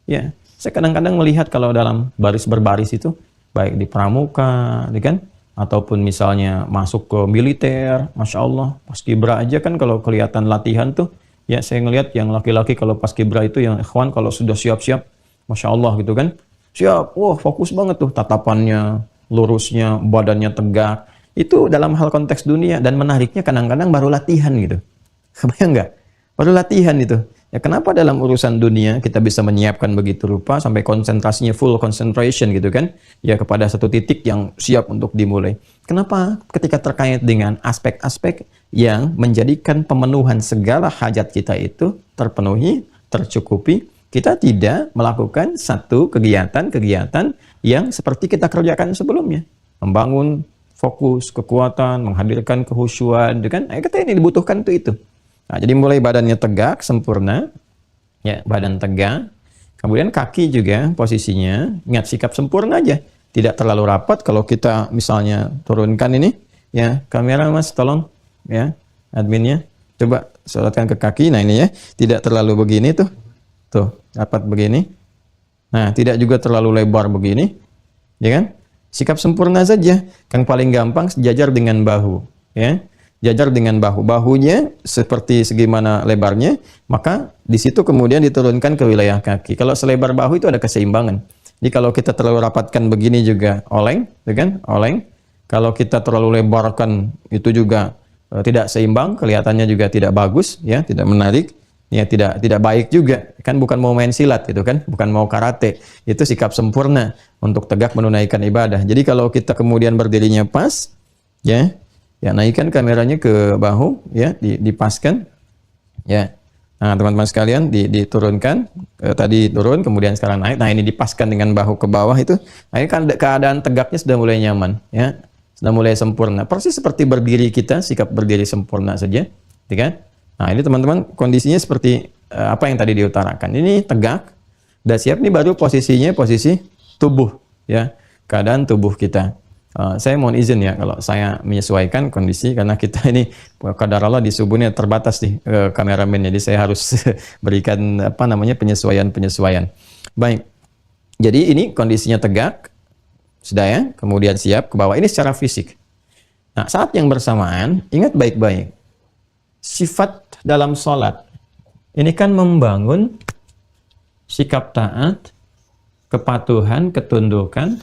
Ya, saya kadang-kadang melihat kalau dalam baris berbaris itu, baik di pramuka, gitu kan, ataupun misalnya masuk ke militer, Masya Allah, paskibra aja kan kalau kelihatan latihan tuh, ya saya ngelihat yang laki-laki kalau paskibra itu, yang ikhwan kalau sudah siap-siap, Masya Allah gitu kan, siap, wah fokus banget tuh, tatapannya, lurusnya, badannya tegak. Itu dalam hal konteks dunia, dan menariknya kadang-kadang baru latihan gitu. Kebayang nggak? Baru latihan itu. Ya kenapa dalam urusan dunia kita bisa menyiapkan begitu rupa sampai konsentrasinya full concentration gitu kan? Ya kepada satu titik yang siap untuk dimulai. Kenapa? Ketika terkait dengan aspek-aspek yang menjadikan pemenuhan segala hajat kita itu terpenuhi, tercukupi, kita tidak melakukan satu kegiatan-kegiatan yang seperti kita kerjakan sebelumnya. Membangun fokus, kekuatan, menghadirkan kehusyuan, kan? Kita ini dibutuhkan itu. Nah, jadi mulai badannya tegak, sempurna, ya badan tegak. Kemudian kaki juga posisinya, ingat sikap sempurna aja. Tidak terlalu rapat. Kalau kita misalnya turunkan ini, ya kamera mas tolong, ya adminnya, coba sorotkan ke kaki. Nah ini ya, tidak terlalu begini tuh. Tuh, rapat begini. Nah, tidak juga terlalu lebar begini. Ya kan? Sikap sempurna saja. Yang paling gampang sejajar dengan bahu, ya. Jajar dengan bahu. Bahunya seperti segimana lebarnya, maka di situ kemudian diturunkan ke wilayah kaki. Kalau selebar bahu itu ada keseimbangan. Jadi kalau kita terlalu rapatkan begini juga oleng, ya kan? Oleng. Kalau kita terlalu lebarkan itu juga tidak seimbang, kelihatannya juga tidak bagus, ya, tidak menarik. Ya tidak baik juga, kan bukan mau main silat gitu kan, bukan mau karate. Itu sikap sempurna untuk tegak menunaikan ibadah. Jadi kalau kita kemudian berdirinya pas, ya naikkan kameranya ke bahu, ya dipaskan, ya. Nah teman-teman sekalian diturunkan, tadi turun kemudian sekarang naik. Nah ini dipaskan dengan bahu ke bawah itu, nah ini kan keadaan tegaknya sudah mulai nyaman, ya, sudah mulai sempurna. Persis seperti berdiri kita, sikap berdiri sempurna saja, gitu kan? Nah ini teman-teman kondisinya seperti apa yang tadi diutarakan. Ini tegak, udah siap. Ini baru posisinya posisi tubuh, ya keadaan tubuh kita. Saya mohon izin ya kalau saya menyesuaikan kondisi karena kita ini kadar Allah di subuhnya terbatas nih kameramennya. Jadi saya harus berikan penyesuaian. Baik. Jadi ini kondisinya tegak, sudah ya. Kemudian siap ke bawah. Ini secara fisik. Nah saat yang bersamaan ingat baik-baik. Sifat dalam sholat ini kan membangun sikap taat, kepatuhan, ketundukan,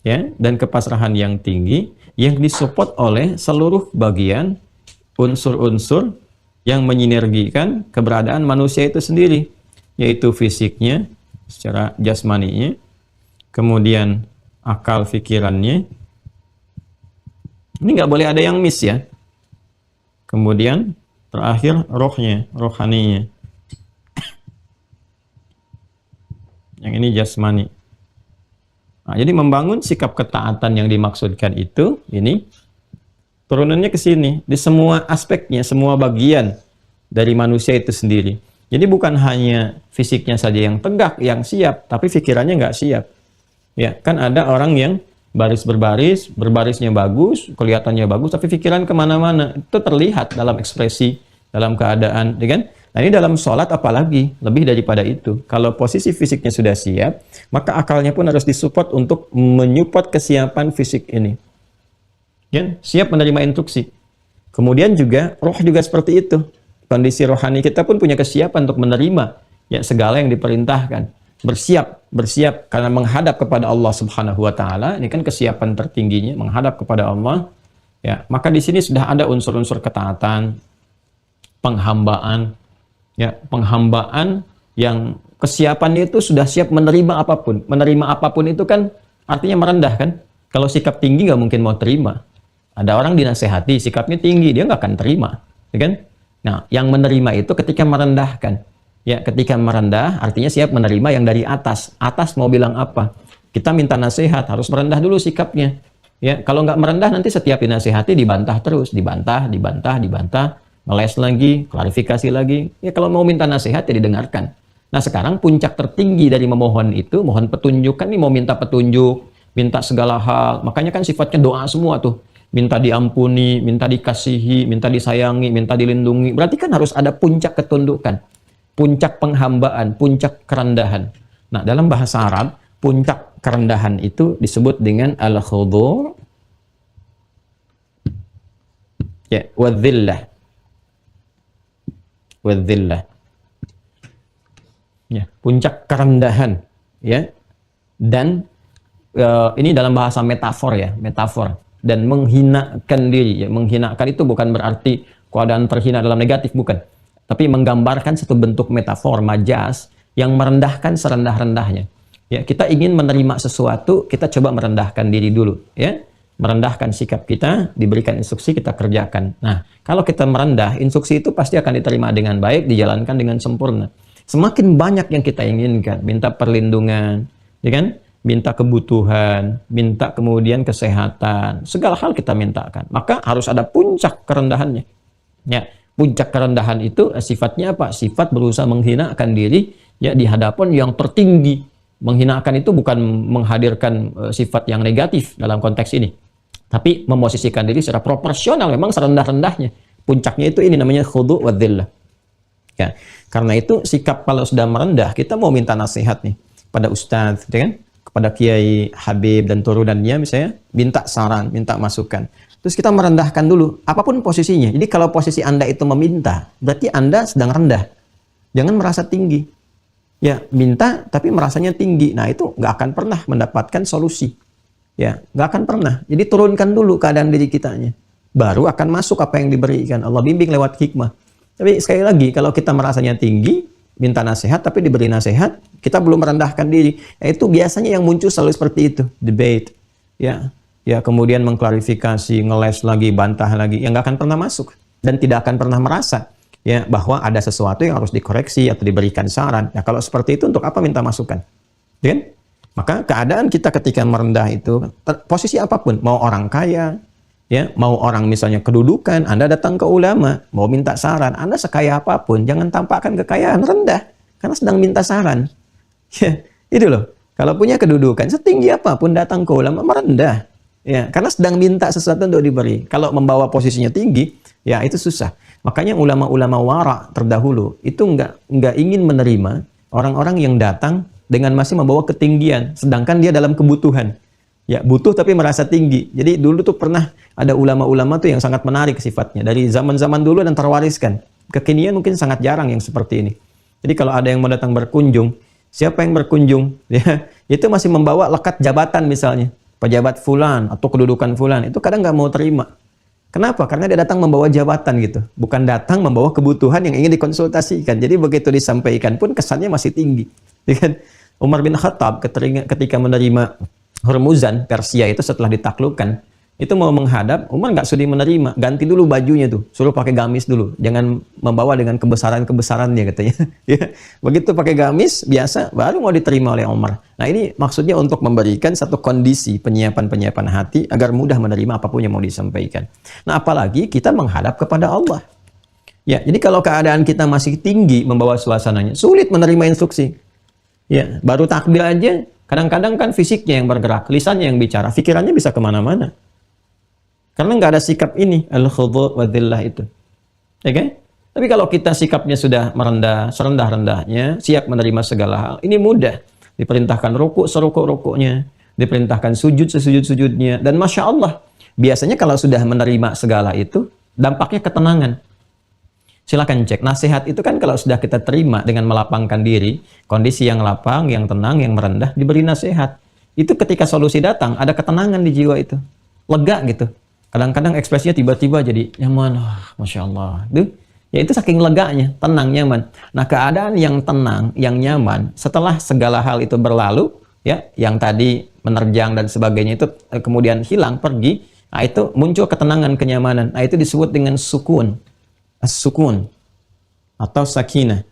ya, dan kepasrahan yang tinggi yang disupport oleh seluruh bagian unsur-unsur yang menyinergikan keberadaan manusia itu sendiri, yaitu fisiknya, secara jasmaninya, kemudian akal pikirannya. Ini nggak boleh ada yang miss ya. Kemudian terakhir rohnya, rohaninya. Yang ini jasmani. Nah, jadi membangun sikap ketaatan yang dimaksudkan itu, ini turunannya ke sini. Di semua aspeknya, semua bagian dari manusia itu sendiri. Jadi bukan hanya fisiknya saja yang tegak, yang siap, tapi pikirannya nggak siap. Ya, kan ada orang yang baris berbaris, berbarisnya bagus, kelihatannya bagus, tapi pikiran kemana-mana. Itu terlihat dalam ekspresi, dalam keadaan, ya kan? Nah ini dalam sholat apalagi, lebih daripada itu. Kalau posisi fisiknya sudah siap, maka akalnya pun harus disupport untuk menyupport kesiapan fisik ini. Ya, siap menerima instruksi. Kemudian juga, roh juga seperti itu. Kondisi rohani kita pun punya kesiapan untuk menerima ya segala yang diperintahkan. Bersiap karena menghadap kepada Allah Subhanahu wa taala. Ini kan kesiapan tertingginya menghadap kepada Allah. Ya, maka di sini sudah ada unsur-unsur ketaatan, penghambaan. Ya, penghambaan yang kesiapannya itu sudah siap menerima apapun. Menerima apapun itu kan artinya merendah kan? Kalau sikap tinggi nggak mungkin mau terima. Ada orang dinasehati, sikapnya tinggi, dia nggak akan terima, ya kan? Nah, yang menerima itu ketika merendahkan. Ya, ketika merendah artinya siap menerima yang dari atas. Atas mau bilang apa? Kita minta nasihat, harus merendah dulu sikapnya. Ya, kalau nggak merendah nanti setiap dinasehati dibantah terus, dibantah, ngeles lagi, klarifikasi lagi. Ya, kalau mau minta nasihat ya didengarkan. Nah, sekarang puncak tertinggi dari memohon itu, mohon petunjuk kan nih, mau minta petunjuk, minta segala hal. Makanya kan sifatnya doa semua tuh. Minta diampuni, minta dikasihi, minta disayangi, minta dilindungi. Berarti kan harus ada puncak ketundukan, puncak penghambaan, puncak kerendahan. Nah, dalam bahasa Arab, puncak kerendahan itu disebut dengan al-khudu' ya, wadzillah. Wadzillah. Ya, puncak kerendahan, ya. Dan ini dalam bahasa metafor ya, metafor. Dan menghinakan diri, ya, menghinakan itu bukan berarti keadaan terhina dalam negatif, bukan, tapi menggambarkan satu bentuk metafor, majas yang merendahkan serendah-rendahnya. Ya, kita ingin menerima sesuatu, kita coba merendahkan diri dulu, ya, merendahkan sikap kita, diberikan instruksi kita kerjakan. Nah, kalau kita merendah, instruksi itu pasti akan diterima dengan baik, dijalankan dengan sempurna. Semakin banyak yang kita inginkan, minta perlindungan, ya kan? Minta kebutuhan, minta kemudian kesehatan, segala hal kita mintakan. Maka harus ada puncak kerendahannya. Ya, puncak kerendahan itu sifatnya apa? Sifat berusaha menghinakan diri ya di hadapan yang tertinggi. Menghinakan itu bukan menghadirkan sifat yang negatif dalam konteks ini, tapi memosisikan diri secara proporsional memang serendah-rendahnya. Puncaknya itu ini namanya khudu' wa dhillah. Ya, karena itu sikap kalau sudah merendah, kita mau minta nasihat nih pada ustadz, ya kan? Kepada Kiai Habib dan turunannya misalnya, minta saran, minta masukan. Terus kita merendahkan dulu, apapun posisinya. Jadi kalau posisi Anda itu meminta, berarti Anda sedang rendah. Jangan merasa tinggi. Ya, minta tapi merasanya tinggi. Nah, itu nggak akan pernah mendapatkan solusi. Ya, nggak akan pernah. Jadi turunkan dulu keadaan diri kitanya. Baru akan masuk apa yang diberikan. Allah bimbing lewat hikmah. Tapi sekali lagi, kalau kita merasanya tinggi, minta nasihat tapi diberi nasihat, kita belum merendahkan diri. Itu biasanya yang muncul selalu seperti itu, debate. Ya, ya kemudian mengklarifikasi, ngeles lagi, bantah lagi, yang nggak akan pernah masuk dan tidak akan pernah merasa ya bahwa ada sesuatu yang harus dikoreksi atau diberikan saran. Ya kalau seperti itu untuk apa minta masukan? Ya kan? Maka keadaan kita ketika merendah itu posisi apapun, mau orang kaya, ya, mau orang misalnya kedudukan, Anda datang ke ulama, mau minta saran, Anda sekaya apapun, jangan tampakkan kekayaan, rendah, karena sedang minta saran. Ya, itu loh. Kalau punya kedudukan, setinggi apapun datang ke ulama, merendah. Ya, karena sedang minta sesuatu untuk diberi. Kalau membawa posisinya tinggi, ya itu susah. Makanya ulama-ulama wara terdahulu, itu nggak ingin menerima orang-orang yang datang dengan masih membawa ketinggian, sedangkan dia dalam kebutuhan. Ya, butuh tapi merasa tinggi. Jadi dulu tuh pernah ada ulama-ulama tuh yang sangat menarik sifatnya. Dari zaman-zaman dulu dan terwariskan. Kekinian mungkin sangat jarang yang seperti ini. Jadi kalau ada yang mau datang berkunjung, siapa yang berkunjung? Ya, itu masih membawa lekat jabatan misalnya. Pejabat fulan atau kedudukan fulan. Itu kadang nggak mau terima. Kenapa? Karena dia datang membawa jabatan gitu. Bukan datang membawa kebutuhan yang ingin dikonsultasikan. Jadi begitu disampaikan pun kesannya masih tinggi. Ya kan? Umar bin Khattab ketika menerima Hormuzan, Persia itu setelah ditaklukkan, itu mau menghadap, Umar nggak sudi menerima, ganti dulu bajunya tuh, suruh pakai gamis dulu, jangan membawa dengan kebesaran-kebesarannya katanya. Ya, begitu pakai gamis biasa, baru mau diterima oleh Umar. Nah ini maksudnya untuk memberikan satu kondisi penyiapan-penyiapan hati agar mudah menerima apapun yang mau disampaikan. Nah apalagi kita menghadap kepada Allah. Ya, jadi kalau keadaan kita masih tinggi membawa suasananya, sulit menerima instruksi. Ya, baru takbir aja, kadang-kadang kan fisiknya yang bergerak, lisannya yang bicara, pikirannya bisa kemana-mana. Karena nggak ada sikap ini, al-khudu' wa dhillah itu. Ya kan? Tapi kalau kita sikapnya sudah merendah, serendah-rendahnya, siap menerima segala hal, ini mudah. Diperintahkan rukuk serukuk-rukuknya, diperintahkan sujud sesujud-sujudnya, dan Masya Allah, biasanya kalau sudah menerima segala itu, dampaknya ketenangan. Silakan cek. Nasihat itu kan kalau sudah kita terima dengan melapangkan diri, kondisi yang lapang, yang tenang, yang merendah, diberi nasihat. Itu ketika solusi datang, ada ketenangan di jiwa itu. Lega gitu. Kadang-kadang ekspresinya tiba-tiba jadi nyaman. Masya Allah. Ya itu saking leganya, tenang, nyaman. Nah keadaan yang tenang, yang nyaman, setelah segala hal itu berlalu, ya, yang tadi menerjang dan sebagainya itu kemudian hilang, pergi, nah itu muncul ketenangan, kenyamanan. Nah itu disebut dengan sukun. As-sukun atau sakinah.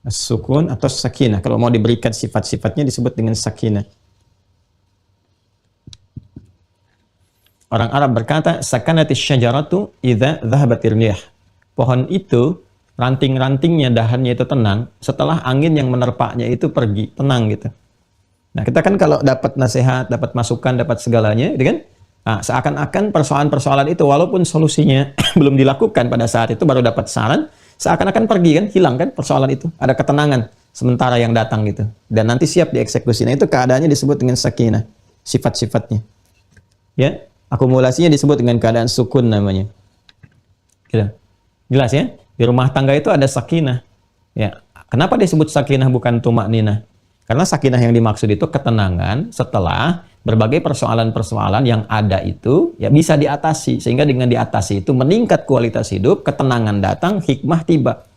As-sukun atau sakinah. Kalau mau diberikan sifat-sifatnya disebut dengan sakinah. Orang Arab berkata, sakanatis syajaratu idza dhahabatir riyah. Pohon itu, ranting-rantingnya, dahannya itu tenang setelah angin yang menerpaknya itu pergi, tenang gitu. Nah, kita kan kalau dapat nasihat, dapat masukan, dapat segalanya, gitu kan? Nah, seakan-akan persoalan-persoalan itu walaupun solusinya belum dilakukan pada saat itu, baru dapat saran, seakan-akan pergi kan, hilang kan persoalan itu. Ada ketenangan sementara yang datang gitu. Dan nanti siap dieksekusi. Nah, itu keadaannya disebut dengan sakinah, sifat-sifatnya. Ya, akumulasinya disebut dengan keadaan sukun namanya. Gitu. Jelas ya? Di rumah tangga itu ada sakinah. Ya, kenapa disebut sakinah bukan tumakninah? Karena sakinah yang dimaksud itu ketenangan setelah berbagai persoalan-persoalan yang ada itu ya bisa diatasi, sehingga dengan diatasi itu meningkat kualitas hidup, ketenangan datang, hikmah tiba.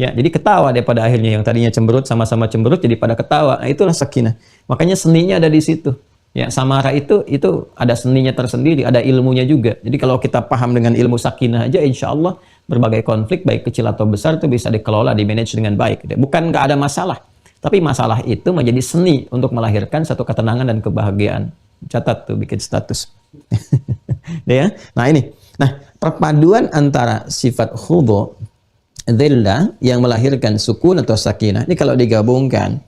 Ya, jadi ketawa daripada akhirnya yang tadinya cemberut sama-sama cemberut jadi pada ketawa. Nah, itulah sakinah. Makanya seninya ada di situ. Ya, samara itu ada seninya tersendiri, ada ilmunya juga. Jadi kalau kita paham dengan ilmu sakinah aja, insya Allah berbagai konflik baik kecil atau besar itu bisa dikelola, dimanage dengan baik. Bukan nggak ada masalah. Tapi masalah itu menjadi seni untuk melahirkan satu ketenangan dan kebahagiaan. Catat tuh, bikin status. Ya. Nah ini. Nah, perpaduan antara sifat khudu', dhillah yang melahirkan sukun atau sakinah. Ini kalau digabungkan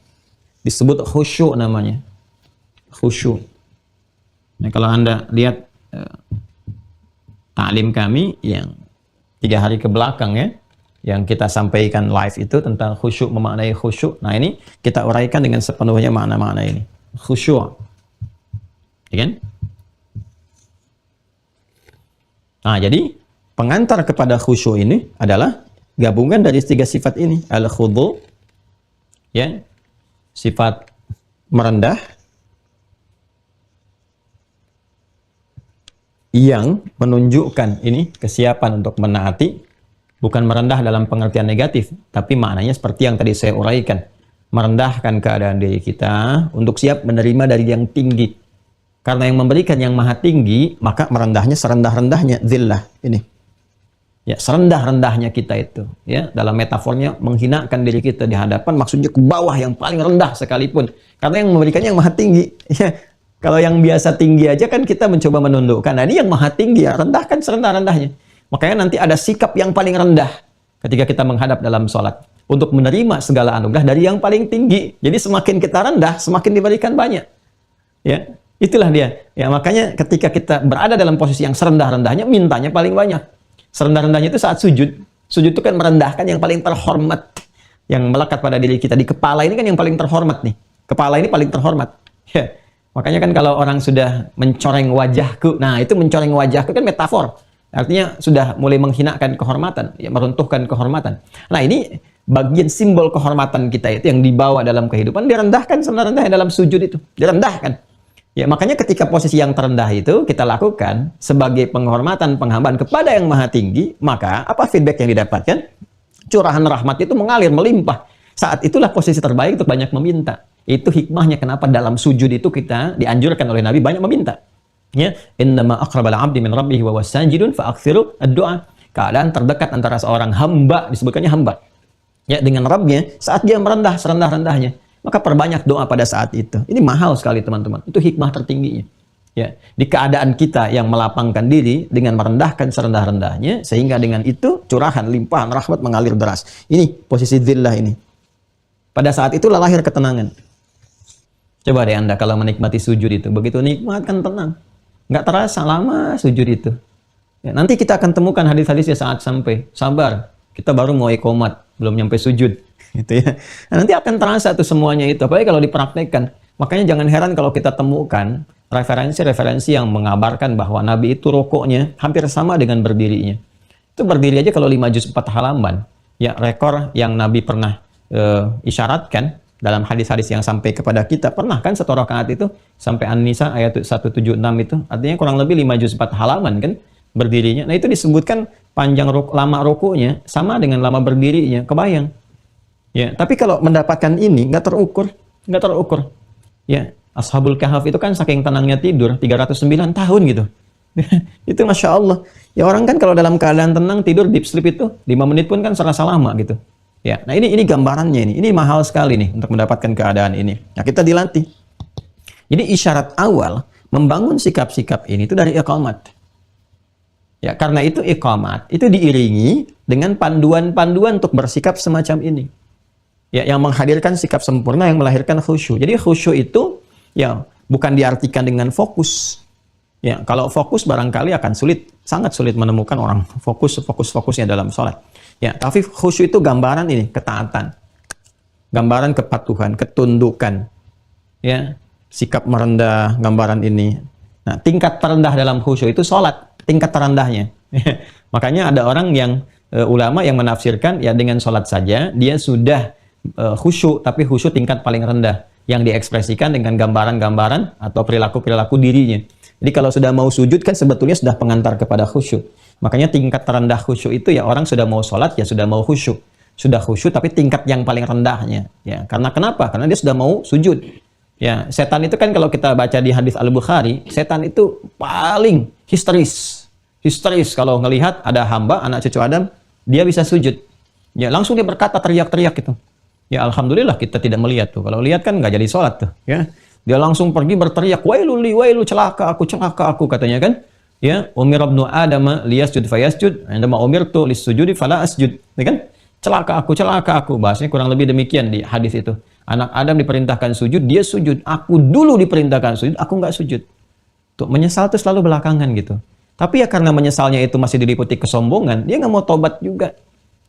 disebut khusyuk namanya. Khusyuk. Nah, kalau Anda lihat taklim kami yang 3 hari ke belakang ya, yang kita sampaikan live itu tentang khusyuk, memaknai khusyuk. Nah ini kita uraikan dengan sepenuhnya makna-makna ini. Khusyuk. Ya kan? Nah jadi pengantar kepada khusyuk ini adalah gabungan dari 3 sifat ini. Al-khudu', ya, sifat merendah, yang menunjukkan ini kesiapan untuk menaati. Bukan merendah dalam pengertian negatif, tapi maknanya seperti yang tadi saya uraikan. Merendahkan keadaan diri kita untuk siap menerima dari yang tinggi. Karena yang memberikan yang maha tinggi, maka merendahnya serendah-rendahnya, zillah. Ini. Ya, serendah-rendahnya kita itu. Ya, dalam metafornya menghinakan diri kita di hadapan, maksudnya ke bawah yang paling rendah sekalipun. Karena yang memberikannya yang maha tinggi. Ya, kalau yang biasa tinggi aja kan kita mencoba menundukkan. Nah, ini yang maha tinggi ya, rendahkan serendah-rendahnya. Makanya nanti ada sikap yang paling rendah ketika kita menghadap dalam sholat. Untuk menerima segala anugerah dari yang paling tinggi. Jadi semakin kita rendah, semakin diberikan banyak. Ya, itulah dia. Ya, makanya ketika kita berada dalam posisi yang serendah-rendahnya, mintanya paling banyak. Serendah-rendahnya itu saat sujud. Sujud itu kan merendahkan yang paling terhormat. Yang melekat pada diri kita. Di kepala ini kan yang paling terhormat nih. Kepala ini paling terhormat. Ya. Makanya kan kalau orang sudah mencoreng wajahku. Nah, itu mencoreng wajahku kan metafor. Artinya sudah mulai menghinakan kehormatan, ya, meruntuhkan kehormatan. Nah ini bagian simbol kehormatan kita itu yang dibawa dalam kehidupan, direndahkan serendah-rendahnya dalam sujud itu, direndahkan. Ya makanya ketika posisi yang terendah itu kita lakukan sebagai penghormatan, penghambaan kepada yang maha tinggi, maka apa feedback yang didapatkan? Curahan rahmat itu mengalir, melimpah. Saat itulah posisi terbaik untuk banyak meminta. Itu hikmahnya kenapa dalam sujud itu kita dianjurkan oleh Nabi banyak meminta. Ya, innama aqrabal 'abdi min rabbih wa wasajidun fa akthiru ad-du'a. Keadaan terdekat antara seorang hamba, disebutkannya hamba, ya, dengan Rabbnya saat dia merendah serendah-rendahnya, maka perbanyak doa pada saat itu. Ini mahal sekali teman-teman. Itu hikmah tertingginya. Ya, di keadaan kita yang melapangkan diri dengan merendahkan serendah-rendahnya, sehingga dengan itu curahan, limpahan, rahmat mengalir deras. Ini posisi dzillah ini. Pada saat itulah lahir ketenangan. Coba deh Anda kalau menikmati sujud itu, begitu nikmat kan tenang. Nggak terasa lama sujud itu. Ya, nanti kita akan temukan hadis-hadisnya saat sampai. Sabar, kita baru mau iqomat, belum nyampe sujud. Gitu ya. Nah, nanti akan terasa tuh semuanya itu, apalagi kalau dipraktekkan. Makanya jangan heran kalau kita temukan referensi-referensi yang mengabarkan bahwa Nabi itu rukuknya hampir sama dengan berdirinya. Itu berdiri aja kalau 5 juz 4 halaman. Ya, rekor yang Nabi pernah isyaratkan dalam hadis-hadis yang sampai kepada kita. Pernah kan 1 rakaat itu sampai An-Nisa ayat 176 itu. Artinya kurang lebih 5 juz 4 halaman kan berdirinya. Nah, itu disebutkan panjang lama rukuknya sama dengan lama berdirinya. Kebayang? Ya, tapi kalau mendapatkan ini nggak terukur. Ya, Ashabul Kahf itu kan saking tenangnya tidur 309 tahun gitu. Itu Masya Allah. Ya orang kan kalau dalam keadaan tenang tidur deep sleep itu 5 menit pun kan serasa lama gitu. Ya, nah ini gambarannya ini. Ini mahal sekali nih untuk mendapatkan keadaan ini. Nah, kita dilatih. Jadi isyarat awal membangun sikap-sikap ini itu dari iqamat. Ya, karena itu iqamat itu diiringi dengan panduan-panduan untuk bersikap semacam ini. Ya, yang menghadirkan sikap sempurna yang melahirkan khusyuk. Jadi khusyuk itu ya bukan diartikan dengan fokus. Ya, kalau fokus barangkali akan sulit, sangat sulit menemukan orang fokusnya dalam sholat. Ya, tapi khusyuk itu gambaran ini, ketaatan. Gambaran kepatuhan, ketundukan. Ya, sikap merendah, gambaran ini. Nah, tingkat terendah dalam khusyuk itu sholat, tingkat terendahnya. Makanya ada orang yang ulama yang menafsirkan ya dengan sholat saja dia sudah khusyuk, tapi khusyuk tingkat paling rendah yang diekspresikan dengan gambaran-gambaran atau perilaku-perilaku dirinya. Jadi kalau sudah mau sujud kan sebetulnya sudah pengantar kepada khusyuk. Makanya tingkat terendah khusyuk itu ya orang sudah mau sholat ya sudah mau khusyuk. Sudah khusyuk tapi tingkat yang paling rendahnya. Ya, karena kenapa? Karena dia sudah mau sujud. Ya, setan itu kan kalau kita baca di hadis Al-Bukhari, setan itu paling histeris. Histeris kalau ngelihat ada hamba, anak cucu Adam, dia bisa sujud. Ya, langsung dia berkata teriak-teriak gitu. Ya, alhamdulillah kita tidak melihat tuh. Kalau lihat kan nggak jadi sholat tuh. Ya, dia langsung pergi berteriak, wailu li, wailu, celaka aku katanya kan. Ya, umir ibnu Adam liyasjud fayasjud, indama umirtu lisujudi fala asjud. Ya kan? Celaka aku. Bahasanya kurang lebih demikian di hadis itu. Anak Adam diperintahkan sujud, dia sujud. Aku dulu diperintahkan sujud, aku nggak sujud. Tuh, menyesal tuh selalu belakangan gitu. Tapi ya karena menyesalnya itu masih diliputi kesombongan, dia nggak mau tobat juga.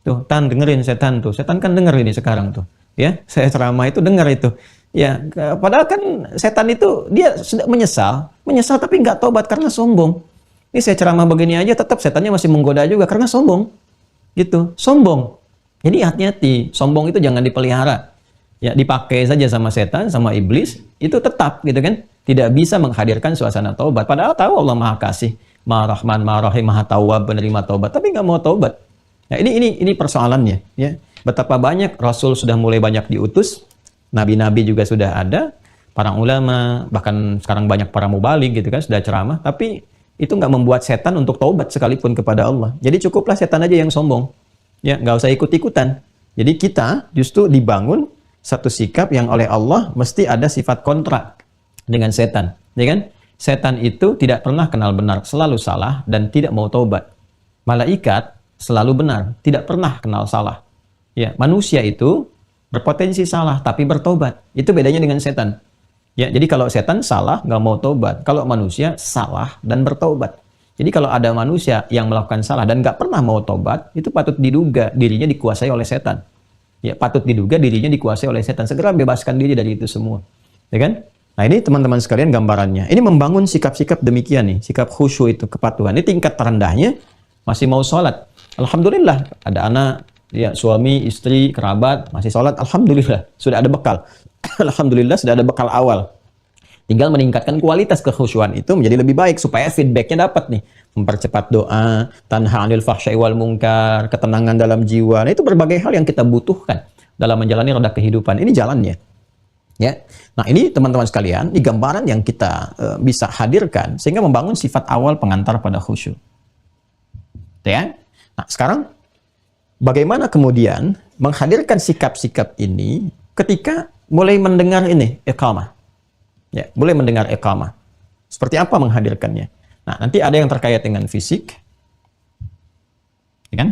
Tuh, dengerin setan tuh. Setan kan denger ini sekarang tuh. Ya, saya ceramah itu dengar itu. Ya, padahal kan setan itu dia sudah menyesal tapi nggak tobat karena sombong. Ini saya ceramah begini aja tetap setannya masih menggoda juga karena sombong. Gitu, sombong. Jadi hati-hati, sombong itu jangan dipelihara. Ya, dipakai saja sama setan, sama iblis, itu tetap gitu kan. Tidak bisa menghadirkan suasana taubat. Padahal tahu Allah Maha Kasih, Maha Rahman, Maha Rahim, Maha Tawwab, penerima taubat, tapi nggak mau taubat. Nah, ini persoalannya, ya. Betapa banyak Rasul sudah mulai banyak diutus, nabi-nabi juga sudah ada, para ulama, bahkan sekarang banyak para mubaligh gitu kan, sudah ceramah, tapi itu nggak membuat setan untuk taubat sekalipun kepada Allah. Jadi cukuplah setan aja yang sombong. Ya, nggak usah ikut-ikutan. Jadi kita justru dibangun satu sikap yang oleh Allah mesti ada sifat kontra dengan setan. Ya kan? Setan itu tidak pernah kenal benar, selalu salah dan tidak mau taubat. Malaikat selalu benar, tidak pernah kenal salah. Ya, manusia itu berpotensi salah tapi bertobat. Itu bedanya dengan setan. Ya, jadi kalau setan salah nggak mau taubat, kalau manusia salah dan bertobat. Jadi kalau ada manusia yang melakukan salah dan nggak pernah mau taubat, itu patut diduga dirinya dikuasai oleh setan. Ya, patut diduga dirinya dikuasai oleh setan. Segera bebaskan diri dari itu semua. Ya kan? Nah, ini teman-teman sekalian gambarannya. Ini membangun sikap-sikap demikian nih, sikap khusyuk itu, kepatuhan. Ini tingkat terendahnya masih mau sholat. Alhamdulillah, ada anak, ya suami, istri, kerabat masih sholat. Alhamdulillah, sudah ada bekal. Alhamdulillah sudah ada bekal awal. Tinggal meningkatkan kualitas kekhusyuan itu menjadi lebih baik supaya feedbacknya dapat nih. Mempercepat doa, tanha 'anil fahsya'i wal munkar, ketenangan dalam jiwa. Nah, itu berbagai hal yang kita butuhkan dalam menjalani roda kehidupan. Ini jalannya. Ya. Nah, ini teman-teman sekalian, ini gambaran yang kita bisa hadirkan sehingga membangun sifat awal pengantar pada khusyuk. Ya. Nah, sekarang bagaimana kemudian menghadirkan sikap-sikap ini ketika mulai mendengar ini iqamah. Ya, mulai mendengar iqamah. Seperti apa menghadirkannya? Nah, nanti ada yang terkait dengan fisik, ya kan?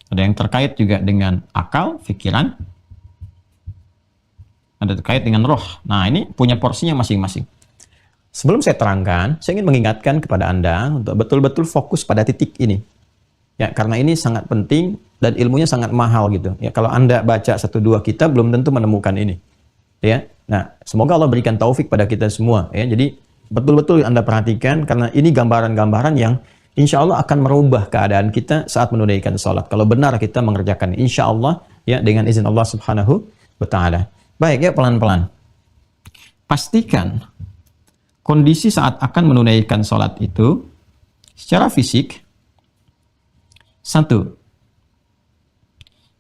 Ada yang terkait juga dengan akal, pikiran, ada terkait dengan roh. Nah, ini punya porsinya masing-masing. Sebelum saya terangkan, saya ingin mengingatkan kepada Anda untuk betul-betul fokus pada titik ini. Ya, karena ini sangat penting dan ilmunya sangat mahal gitu. Ya, kalau Anda baca 1-2 kitab belum tentu menemukan ini. Ya. Nah, semoga Allah berikan taufik pada kita semua ya. Jadi betul-betul Anda perhatikan karena ini gambaran-gambaran yang insya Allah akan merubah keadaan kita saat menunaikan sholat. Kalau benar kita mengerjakan insya Allah ya dengan izin Allah Subhanahu wa Ta'ala. Baik ya, pelan-pelan. Pastikan kondisi saat akan menunaikan sholat itu secara fisik. 1.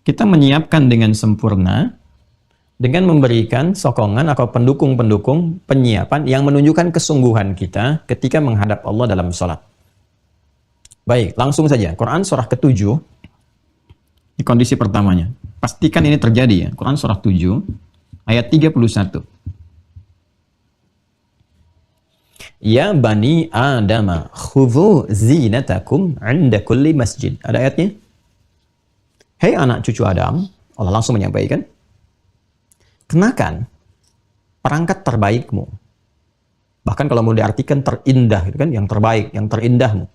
Kita menyiapkan dengan sempurna dengan memberikan sokongan atau pendukung-pendukung penyiapan yang menunjukkan kesungguhan kita ketika menghadap Allah dalam sholat. Baik, langsung saja. Quran surah ke-7, di kondisi pertamanya. Pastikan ini terjadi ya. Quran surah 7, ayat 31. Ya bani Adam, khudhu zinatakum 'inda kulli masjid. Ada ayatnya? Hei anak cucu Adam, Allah langsung menyampaikan, kenakan perangkat terbaikmu. Bahkan kalau mau diartikan terindah, itu kan yang terbaik, yang terindahmu.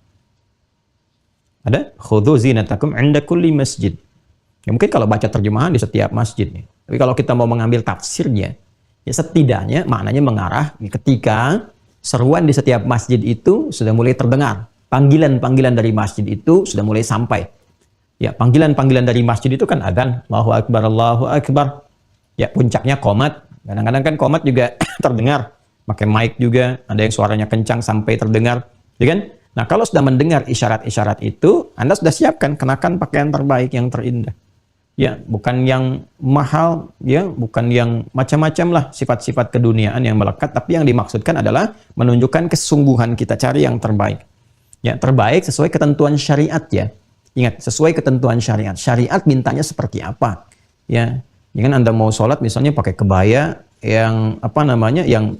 Ada khudhu zinatakum 'inda kulli masjid. Ya, mungkin kalau baca terjemahan di setiap masjid nih. Tapi kalau kita mau mengambil tafsirnya, ya setidaknya maknanya mengarah ketika seruan di setiap masjid itu sudah mulai terdengar. Panggilan-panggilan dari masjid itu sudah mulai sampai. Ya, panggilan-panggilan dari masjid itu kan adzan, Allahu Akbar, Allahu Akbar. Ya, puncaknya qomat. Kadang-kadang kan qomat juga terdengar. Pakai mic juga, ada yang suaranya kencang sampai terdengar. Ya kan? Nah, kalau sudah mendengar isyarat-isyarat itu, Anda sudah siapkan, kenakan pakaian terbaik yang terindah. Ya, bukan yang mahal, ya, bukan yang macam-macam lah sifat-sifat keduniaan yang melekat, tapi yang dimaksudkan adalah menunjukkan kesungguhan kita cari yang terbaik. Ya, terbaik sesuai ketentuan syariat ya. Ingat, sesuai ketentuan syariat. Syariat mintanya seperti apa? Ya, jangan Anda mau sholat misalnya pakai kebaya yang apa namanya, yang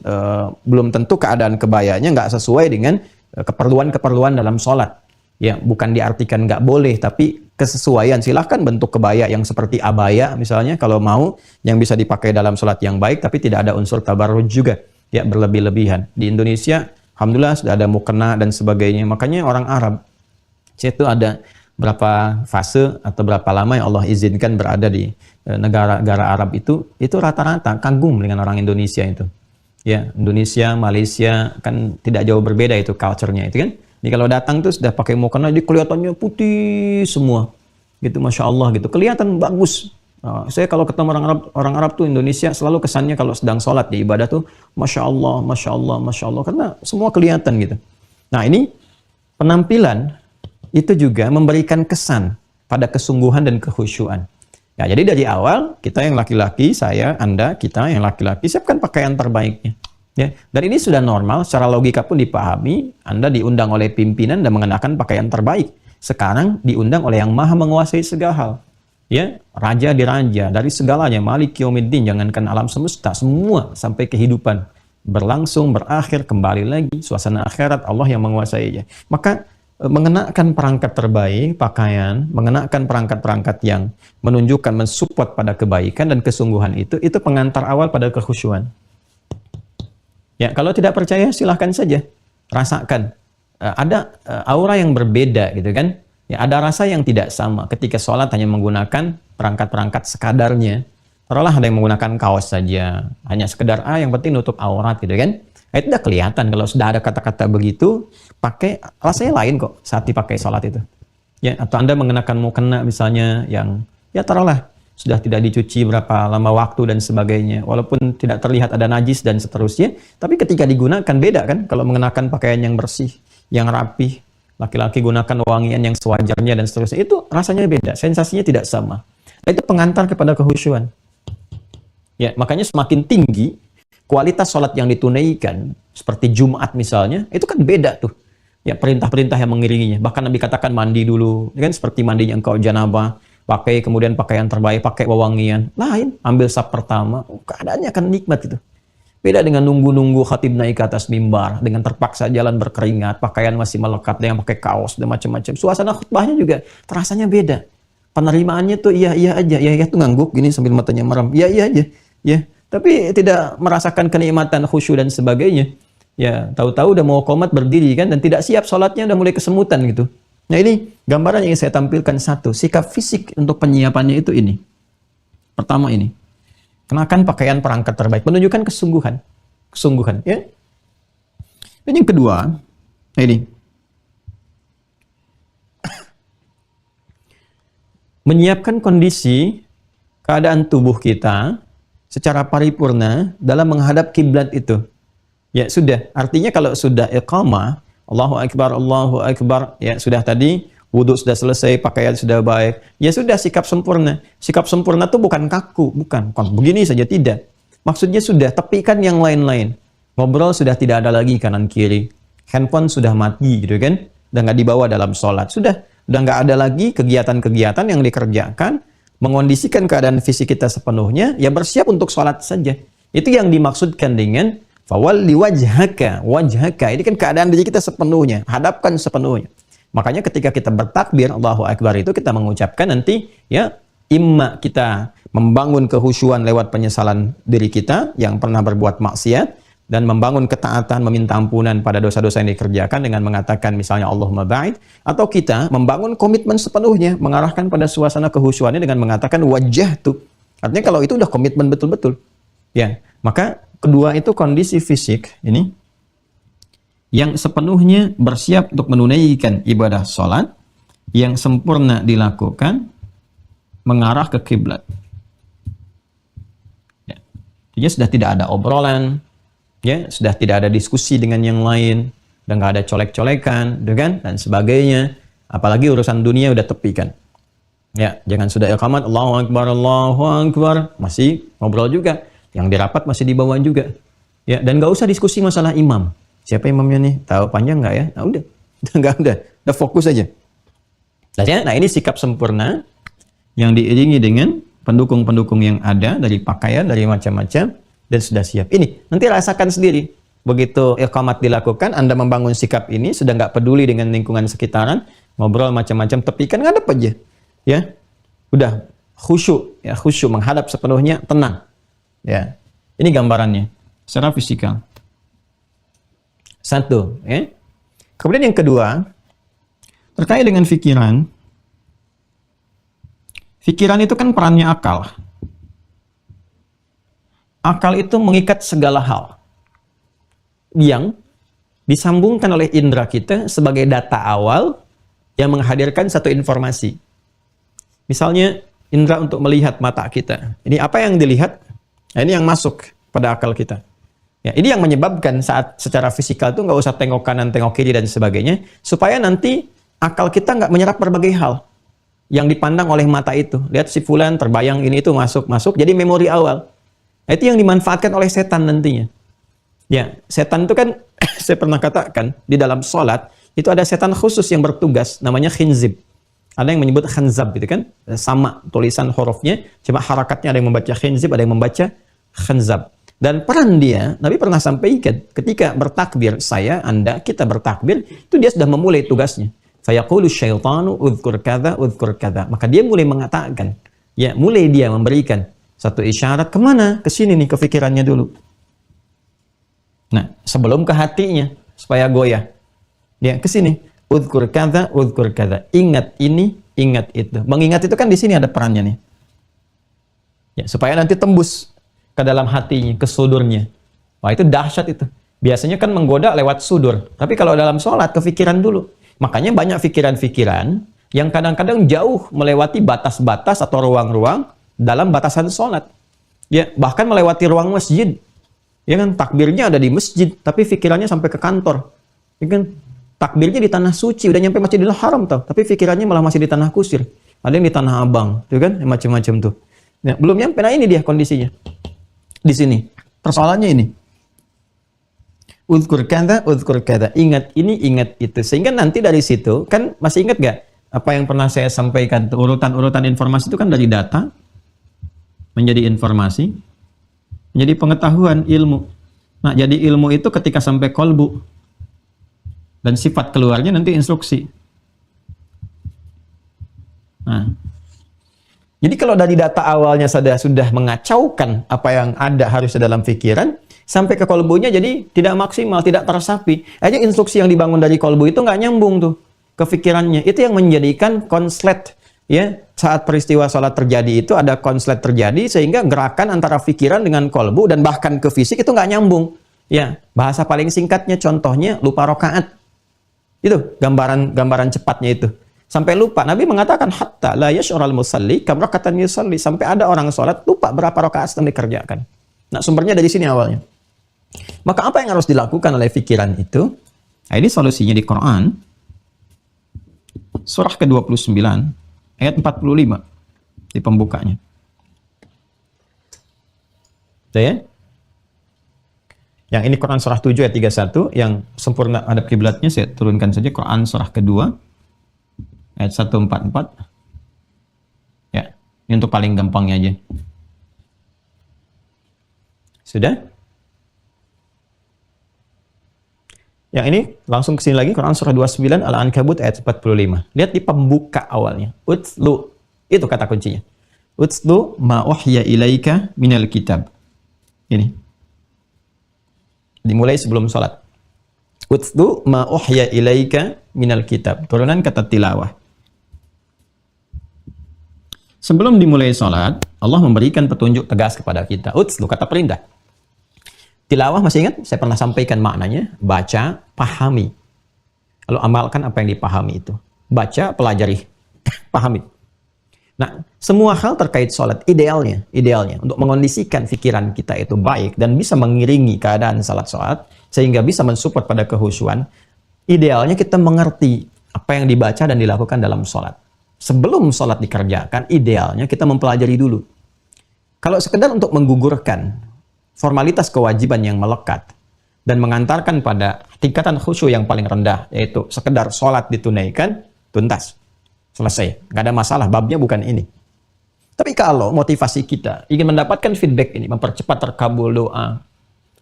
belum tentu keadaan kebayanya nggak sesuai dengan keperluan-keperluan dalam sholat. Ya, bukan diartikan nggak boleh, tapi kesesuaian. Silahkan bentuk kebaya yang seperti abaya misalnya, kalau mau, yang bisa dipakai dalam sholat yang baik, tapi tidak ada unsur tabarruj juga. Ya, berlebih-lebihan. Di Indonesia, alhamdulillah sudah ada mukena dan sebagainya. Makanya orang Arab, itu ada berapa fase atau berapa lama yang Allah izinkan berada di negara-negara Arab itu rata-rata kagum dengan orang Indonesia itu. Ya, Indonesia, Malaysia, kan tidak jauh berbeda itu culture-nya itu kan. Jadi kalau datang tuh sudah pakai mukena, jadi kelihatannya putih semua, gitu, masya Allah gitu, kelihatan bagus. Nah, saya kalau ketemu orang Arab tuh Indonesia selalu kesannya kalau sedang sholat di ibadah tuh, masya Allah, masya Allah, masya Allah, karena semua kelihatan gitu. Nah, ini penampilan itu juga memberikan kesan pada kesungguhan dan kekhusyuan. Ya, jadi dari awal kita yang laki-laki, saya, Anda, kita yang laki-laki siapkan pakaian terbaiknya. Ya, dan ini sudah normal, secara logika pun dipahami. Anda diundang oleh pimpinan dan mengenakan pakaian terbaik. Sekarang diundang oleh yang maha menguasai segala hal. Ya, raja diraja dari segalanya, Malik Yaumiddin, jangankan alam semesta, semua sampai kehidupan berlangsung, berakhir, kembali lagi, suasana akhirat, Allah yang menguasainya. Maka mengenakan perangkat terbaik, pakaian, mengenakan perangkat-perangkat yang menunjukkan, mensupport pada kebaikan dan kesungguhan itu pengantar awal pada kekhusyuan. Ya, kalau tidak percaya silahkan saja rasakan. Ada aura yang berbeda gitu kan. Ya, ada rasa yang tidak sama ketika sholat hanya menggunakan perangkat-perangkat sekadarnya. Taruhlah ada yang menggunakan kaos saja, hanya sekedar yang penting nutup aurat gitu kan. Nah, itu udah kelihatan kalau sudah ada kata-kata begitu, pakai rasanya lain kok saat dipakai sholat itu. Ya, atau Anda mengenakan mukena misalnya yang ya taruhlah sudah tidak dicuci berapa lama waktu dan sebagainya, walaupun tidak terlihat ada najis dan seterusnya, tapi ketika digunakan beda kan, kalau mengenakan pakaian yang bersih, yang rapih, laki-laki gunakan wangian yang sewajarnya dan seterusnya, itu rasanya beda, sensasinya tidak sama. Nah, itu pengantar kepada kekhusyuan. Ya, makanya semakin tinggi kualitas sholat yang ditunaikan, seperti Jumat misalnya, itu kan beda tuh. Ya, perintah-perintah yang mengiringinya. Bahkan Nabi katakan mandi dulu, kan seperti mandinya engkau janabah, pakai kemudian pakaian terbaik, pakai wewangian. Lain, ambil saf pertama, keadaannya akan nikmat itu. Beda dengan nunggu-nunggu khatib naik ke atas mimbar, dengan terpaksa jalan berkeringat, pakaian masih melekat, dengan pakai kaos, dan macam-macam. Suasana khutbahnya juga terasanya beda. Penerimaannya tuh iya aja, iya tuh ngangguk gini sambil matanya merem, iya aja, ya. Tapi tidak merasakan kenikmatan khusyuk dan sebagainya. Ya, tahu-tahu udah mau qomat berdiri kan, dan tidak siap sholatnya udah mulai kesemutan gitu. Nah ini gambaran yang saya tampilkan satu, sikap fisik untuk penyiapannya itu ini. Pertama ini, kenakan pakaian perangkat terbaik, menunjukkan kesungguhan, ya. Dan yang kedua, ini, menyiapkan kondisi keadaan tubuh kita secara paripurna dalam menghadap kiblat itu. Ya sudah, artinya kalau sudah iqamah, Allahu Akbar, ya sudah tadi, wudhu sudah selesai, pakaian sudah baik, ya sudah sikap sempurna. Sikap sempurna itu bukan kaku, bukan begini saja, tidak. Maksudnya sudah, tepikan yang lain-lain. Ngobrol sudah tidak ada lagi kanan kiri. Handphone sudah mati gitu kan, udah nggak dibawa dalam sholat. Udah nggak ada lagi kegiatan-kegiatan yang dikerjakan, mengondisikan keadaan fisik kita sepenuhnya, ya bersiap untuk sholat saja. Itu yang dimaksudkan dengan fawalli wajhaka. Ini kan keadaan diri kita sepenuhnya, hadapkan sepenuhnya. Makanya ketika kita bertakbir Allahu Akbar itu kita mengucapkan nanti ya, imma kita membangun kehusyuan lewat penyesalan diri kita yang pernah berbuat maksiat, dan membangun ketaatan, meminta ampunan pada dosa-dosa yang dikerjakan dengan mengatakan misalnya Allahumma ba'id, atau kita membangun komitmen sepenuhnya, mengarahkan pada suasana kehusyuannya dengan mengatakan wajjahtu. Artinya kalau itu udah komitmen betul-betul. Ya, maka kedua itu kondisi fisik ini yang sepenuhnya bersiap untuk menunaikan ibadah sholat yang sempurna dilakukan mengarah ke kiblat. Ya. Jadi sudah tidak ada obrolan, ya sudah tidak ada diskusi dengan yang lain, dan nggak ada colek-colekan, dan sebagainya. Apalagi urusan dunia udah tepikan. Ya, jangan sudah iqamat Allahu Akbar, masih ngobrol juga. Yang dirapat masih di bawah juga. Ya, dan nggak usah diskusi masalah imam. Siapa imamnya nih? Tahu panjang nggak ya? Nah udah, udah fokus aja. Nah ini sikap sempurna yang diiringi dengan pendukung-pendukung yang ada dari pakaian, dari macam-macam, dan sudah siap. Ini nanti rasakan sendiri. Begitu iqamat dilakukan, Anda membangun sikap ini, sudah nggak peduli dengan lingkungan sekitaran, ngobrol macam-macam, tepikan, ngadep aja. Ya, udah khusyuk, ya khusyuk, menghadap sepenuhnya, tenang. Ya, ini gambarannya secara fisikal. Satu, ya. Kemudian yang kedua, terkait dengan pikiran. Pikiran itu kan perannya akal. Akal itu mengikat segala hal yang disambungkan oleh indera kita sebagai data awal yang menghadirkan satu informasi. Misalnya, indera untuk melihat mata kita. Ini apa yang dilihat? Nah, ini yang masuk pada akal kita. Ya, ini yang menyebabkan saat secara fisikal itu nggak usah tengok kanan, tengok kiri, dan sebagainya, supaya nanti akal kita nggak menyerap berbagai hal yang dipandang oleh mata itu. Lihat si fulan, terbayang ini itu masuk, jadi memori awal. Nah, itu yang dimanfaatkan oleh setan nantinya. Ya, setan itu kan, saya pernah katakan, di dalam sholat, itu ada setan khusus yang bertugas, namanya khinzib. Ada yang menyebut khanzab gitu kan, sama tulisan hurufnya, cuma harakatnya ada yang membaca khinzib, ada yang membaca khanzab. Dan peran dia, Nabi pernah sampaikan, ketika bertakbir, Anda, kita bertakbir, itu dia sudah memulai tugasnya. Fayaqulu syaitanu udhkur kadza. Maka dia mulai mengatakan, ya mulai dia memberikan satu isyarat, kemana? Ke sini nih, kefikirannya dulu. Nah, sebelum ke hatinya, supaya goyah. Ya, ke sini. Udhkur kadza. Ingat ini, ingat itu. Mengingat itu kan di sini ada perannya nih. Ya, supaya nanti tembus ke dalam hatinya, ke sudurnya. Wah, itu dahsyat itu. Biasanya kan menggoda lewat sudur. Tapi kalau dalam sholat, kefikiran dulu. Makanya banyak pikiran-pikiran yang kadang-kadang jauh melewati batas-batas atau ruang-ruang dalam batasan sholat. Ya, bahkan melewati ruang masjid. Ya kan, takbirnya ada di masjid, tapi pikirannya sampai ke kantor. Ya kan, takbirnya di tanah suci, udah nyampe Masjidil Haram tau, tapi pikirannya malah masih di tanah kusir. Ada yang di Tanah Abang, tuh kan, macam-macam tuh. Ya, belum nyampe, nah ini dia kondisinya. Di sini, persoalannya ini. Udhkur kadza, ingat ini, ingat itu. Sehingga nanti dari situ, kan masih ingat gak apa yang pernah saya sampaikan? Urutan-urutan informasi itu kan dari data, menjadi informasi, menjadi pengetahuan, ilmu. Nah, jadi ilmu itu ketika sampai kolbu dan sifat keluarnya nanti instruksi. Nah, jadi kalau dari data awalnya sudah mengacaukan apa yang ada harusnya dalam pikiran, sampai ke kolbunya jadi tidak maksimal, tidak tersapi. Aja instruksi yang dibangun dari kolbu itu nggak nyambung tuh ke pikirannya. Itu yang menjadikan konslet. Ya, saat peristiwa sholat terjadi itu ada konslet terjadi sehingga gerakan antara pikiran dengan kolbu dan bahkan ke fisik itu nggak nyambung. Ya, bahasa paling singkatnya contohnya lupa rokaat. Itu gambaran cepatnya itu. Sampai lupa. Nabi mengatakan hatta la yash'ural musalli kam rakatan yusalli, sampai ada orang sholat lupa berapa rakaat sedang dikerjakan. Nah, sumbernya dari sini awalnya. Maka apa yang harus dilakukan oleh pikiran itu? Nah, ini solusinya di Quran. Surah ke-29 ayat 45 di pembukanya. Sudah ya? Yang ini Quran surah 7 ayat 31, yang sempurna hadap kiblatnya saya turunkan saja Quran surah kedua ayat 144. Ya, ini untuk paling gampangnya aja. Sudah? Yang ini langsung ke sini lagi Quran surah 29 Al-Ankabut ayat 45. Lihat di pembuka awalnya. Utslu. Itu kata kuncinya. Utslu ma uhya ilaika minal kitab. Ini. Dimulai sebelum salat. Utslu ma uhya ilaika minal kitab. Turunan kata tilawah. Sebelum dimulai salat, Allah memberikan petunjuk tegas kepada kita. Utslu kata perintah. Tilawah masih ingat? Saya pernah sampaikan maknanya. Baca, pahami. Lalu amalkan apa yang dipahami itu. Baca, pelajari, pahami. Nah, semua hal terkait sholat, idealnya untuk mengondisikan pikiran kita itu baik dan bisa mengiringi keadaan sholat, sehingga bisa mensupport pada kehusuan, idealnya kita mengerti apa yang dibaca dan dilakukan dalam sholat. Sebelum sholat dikerjakan, idealnya kita mempelajari dulu. Kalau sekedar untuk menggugurkan formalitas kewajiban yang melekat dan mengantarkan pada tingkatan khusyuk yang paling rendah, yaitu sekedar sholat ditunaikan, tuntas, selesai, nggak ada masalah, babnya bukan ini. Tapi kalau motivasi kita ingin mendapatkan feedback ini, mempercepat terkabul doa,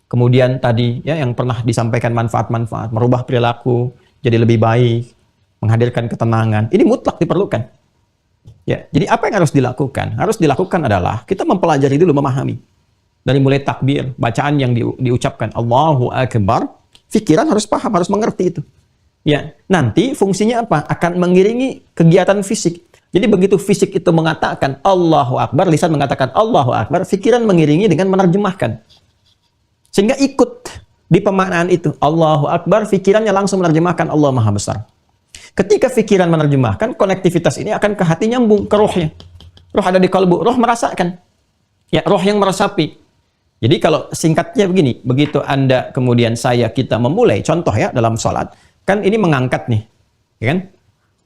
kemudian tadi ya yang pernah disampaikan manfaat-manfaat, merubah perilaku jadi lebih baik, menghadirkan ketenangan, ini mutlak diperlukan. Ya, jadi apa yang harus dilakukan? Harus dilakukan adalah kita mempelajari dulu, memahami. Dari mulai takbir, bacaan yang diucapkan Allahu Akbar, pikiran harus paham, harus mengerti itu. Ya, nanti fungsinya apa? Akan mengiringi kegiatan fisik. Jadi begitu fisik itu mengatakan Allahu Akbar, lisan mengatakan Allahu Akbar, pikiran mengiringi dengan menerjemahkan. Sehingga ikut di pemaknaan itu. Allahu Akbar, pikirannya langsung menerjemahkan Allah Maha Besar. Ketika pikiran menerjemahkan, konektivitas ini akan ke hati nyambung, ke rohnya. Roh ada di kalbu, roh merasakan. Ya, roh yang meresapi. Jadi kalau singkatnya begini, begitu Anda kemudian kita memulai, contoh ya dalam sholat, kan ini mengangkat nih, ya kan?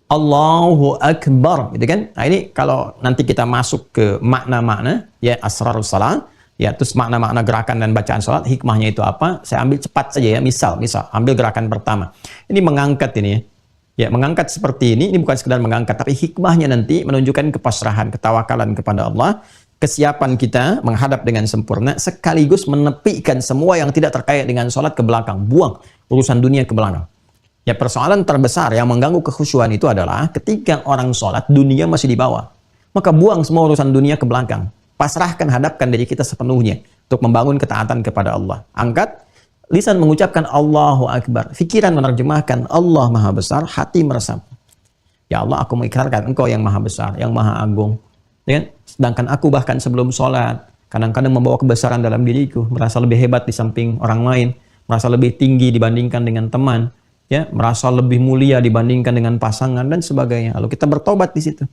Allahu Akbar, gitu kan? Nah ini kalau nanti kita masuk ke makna-makna, ya asrarus salat, ya terus makna-makna gerakan dan bacaan sholat, hikmahnya itu apa? Saya ambil cepat saja ya, misal, ambil gerakan pertama. Ini mengangkat ini ya. Ya, mengangkat seperti ini bukan sekedar mengangkat, tapi hikmahnya nanti menunjukkan kepasrahan, ketawakalan kepada Allah, kesiapan kita menghadap dengan sempurna, sekaligus menepikan semua yang tidak terkait dengan sholat ke belakang. Buang urusan dunia ke belakang. Ya, persoalan terbesar yang mengganggu kekhusyuan itu adalah ketika orang sholat, dunia masih di bawah. Maka buang semua urusan dunia ke belakang. Pasrahkan, hadapkan diri kita sepenuhnya untuk membangun ketaatan kepada Allah. Angkat, lisan mengucapkan Allahu Akbar. Pikiran menerjemahkan Allah Maha Besar, hati meresap. Ya Allah, aku mengikrarkan Engkau yang Maha Besar, yang Maha Agung. Ya, sedangkan aku bahkan sebelum sholat kadang-kadang membawa kebesaran dalam diriku, merasa lebih hebat di samping orang lain, merasa lebih tinggi dibandingkan dengan teman, ya, merasa lebih mulia dibandingkan dengan pasangan dan sebagainya. Lalu kita bertobat di situ.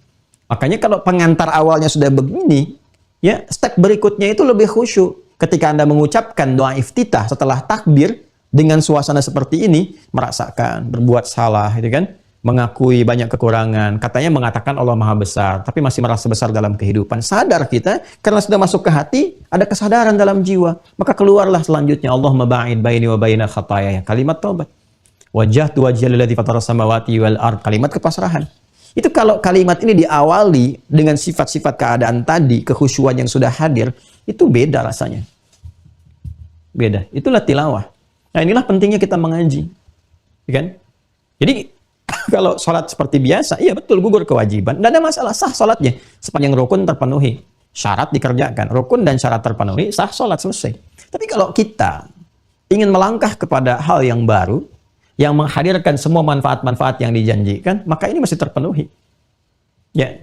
Makanya kalau pengantar awalnya sudah begini, ya, step berikutnya itu lebih khusyuk. Ketika Anda mengucapkan doa iftitah setelah takbir dengan suasana seperti ini, merasakan berbuat salah, gitu kan? Mengakui banyak kekurangan, katanya mengatakan Allah Maha Besar, tapi masih merasa besar dalam kehidupan. Sadar kita, karena sudah masuk ke hati, ada kesadaran dalam jiwa. Maka keluarlah selanjutnya, Allahumma ba'id baini wa baina khatayaya. Kalimat taubat. Wajjahtu wajhiya lilladzi fatara samawati wal ard. Kalimat kepasrahan. Itu kalau kalimat ini diawali dengan sifat-sifat keadaan tadi, kekhusyuan yang sudah hadir, itu beda rasanya. Beda. Itulah tilawah. Nah, inilah pentingnya kita mengaji. Ya kan? Jadi, kalau sholat seperti biasa, iya betul, gugur kewajiban. Tidak ada masalah, sah sholatnya. Sepanjang rukun terpenuhi. Syarat dikerjakan. Rukun dan syarat terpenuhi, sah sholat, selesai. Tapi kalau kita ingin melangkah kepada hal yang baru, yang menghadirkan semua manfaat-manfaat yang dijanjikan, maka ini masih terpenuhi. Ya.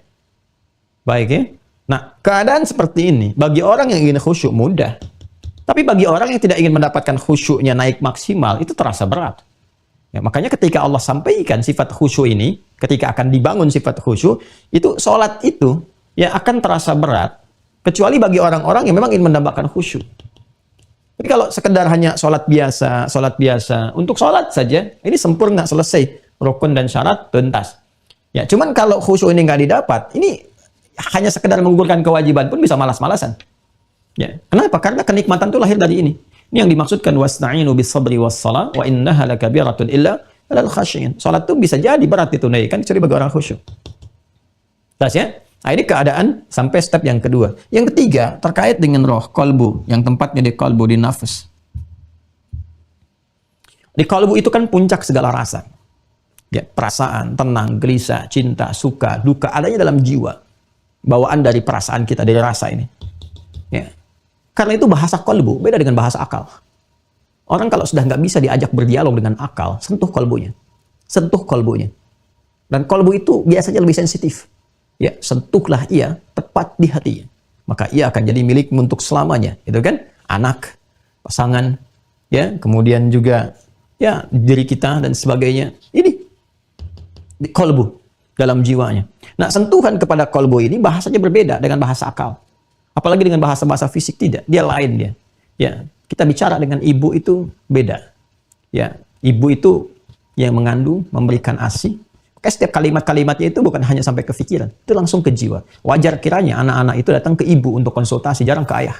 Baik ya. Nah, keadaan seperti ini, bagi orang yang ingin khusyuk mudah. Tapi bagi orang yang tidak ingin mendapatkan khusyuknya naik maksimal, itu terasa berat. Ya, makanya ketika Allah sampaikan sifat khusyuk ini, ketika akan dibangun sifat khusyuk, itu sholat itu ya akan terasa berat, kecuali bagi orang-orang yang memang ingin mendapatkan khusyuk. Tapi kalau sekedar hanya sholat biasa, untuk sholat saja, ini sempurna, selesai. Rukun dan syarat, tuntas. Ya, cuman kalau khusyuk ini nggak didapat, ini hanya sekedar menggugurkan kewajiban pun bisa malas-malasan. Ya, kenapa? Karena kenikmatan itu lahir dari ini. Ini yang dimaksudkan wasta'inu bis-sabri was-shalah wa innaha lakabiratun illa 'alal khashiyin. Salat itu bisa jadi berat ditunaikan kecuali bagi orang khusyuk. Jelas ya? Nah, ini keadaan sampai step yang kedua. Yang ketiga, terkait dengan roh, kolbu, yang tempatnya di kolbu, di nafas. Di kolbu itu kan puncak segala rasa. Ya, perasaan, tenang, gelisah, cinta, suka, duka, adanya dalam jiwa. Bawaan dari perasaan kita, dari rasa ini. Ya. Karena itu bahasa kolbu beda dengan bahasa akal. Orang kalau sudah nggak bisa diajak berdialog dengan akal, sentuh kolbunya. Sentuh kolbunya. Dan kolbu itu biasanya lebih sensitif. Ya, sentuhlah ia tepat di hatinya. Maka ia akan jadi milikmu untuk selamanya. Itu kan? Anak, pasangan, ya, kemudian juga ya diri kita dan sebagainya. Ini di kolbu dalam jiwanya. Nah, sentuhan kepada kolbu ini bahasanya berbeda dengan bahasa akal. Apalagi dengan bahasa-bahasa fisik, tidak. Dia lain dia. Ya, kita bicara dengan ibu itu beda. Ya, ibu itu yang mengandung, memberikan ASI. Maka setiap kalimat-kalimatnya itu bukan hanya sampai ke pikiran, itu langsung ke jiwa. Wajar kiranya anak-anak itu datang ke ibu untuk konsultasi, jarang ke ayah.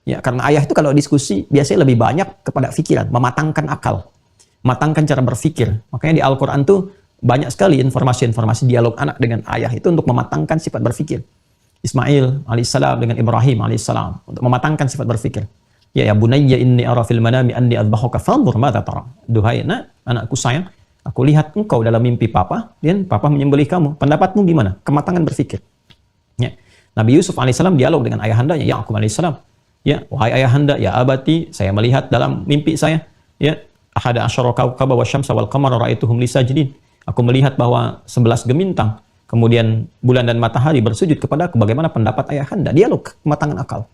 Ya, karena ayah itu kalau diskusi biasanya lebih banyak kepada pikiran, mematangkan akal, mematangkan cara berpikir. Makanya di Al-Qur'an tuh banyak sekali informasi-informasi dialog anak dengan ayah itu untuk mematangkan sifat berpikir. Ismail alaihissalam dengan Ibrahim alaihissalam untuk mematangkan sifat berpikir. Ya bunayya inni ara fil manami anni adbahuka fanzur madza tara. Duhai nak, anakku sayang, aku lihat engkau dalam mimpi papa dan papa menyembelih kamu. Pendapatmu gimana? Kematangan berpikir. Ya. Nabi Yusuf alaihissalam dialog dengan ayahandanya Yaqub alaihissalam. Ya, wahai ayahanda, ya abati, saya melihat dalam mimpi saya, ya, ahada asyara kawkaba wasyamsa wal qamara ra'aituhum li sajidin. Aku melihat bahwa 11 gemintang, kemudian bulan dan matahari bersujud kepada bagaimana pendapat ayahanda. Dialog, kematangan akal.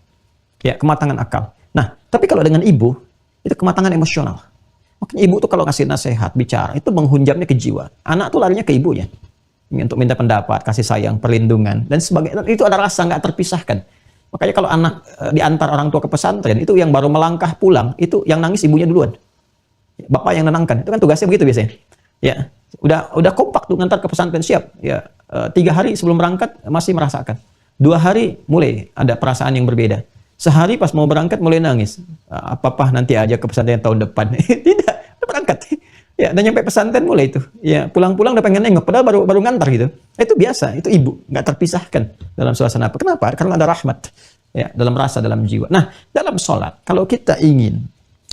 Ya, kematangan akal. Nah, tapi kalau dengan ibu, itu kematangan emosional. Makanya ibu tuh kalau ngasih nasihat, bicara, itu menghunjamnya ke jiwa. Anak tuh larinya ke ibunya. Untuk minta pendapat, kasih sayang, perlindungan, dan sebagainya. Itu ada rasa nggak terpisahkan. Makanya kalau anak diantar orang tua ke pesantren, itu yang baru melangkah pulang, itu yang nangis ibunya duluan. Bapak yang nenangkan. Itu kan tugasnya begitu biasanya. Ya, udah kompak tuh ngantar ke pesantren, siap. Ya, 3 hari sebelum berangkat masih merasakan. 2 hari mulai ada perasaan yang berbeda. Sehari pas mau berangkat mulai nangis. Apa-apa nanti aja ke pesantren tahun depan. Tidak, udah berangkat. Ya, dan nyampe pesantren mulai itu. Ya, pulang-pulang udah pengen nengok, padahal baru ngantar gitu. Itu biasa, itu ibu, nggak terpisahkan dalam suasana apa. Kenapa? Karena ada rahmat. Ya, dalam rasa, dalam jiwa. Nah, dalam sholat, kalau kita ingin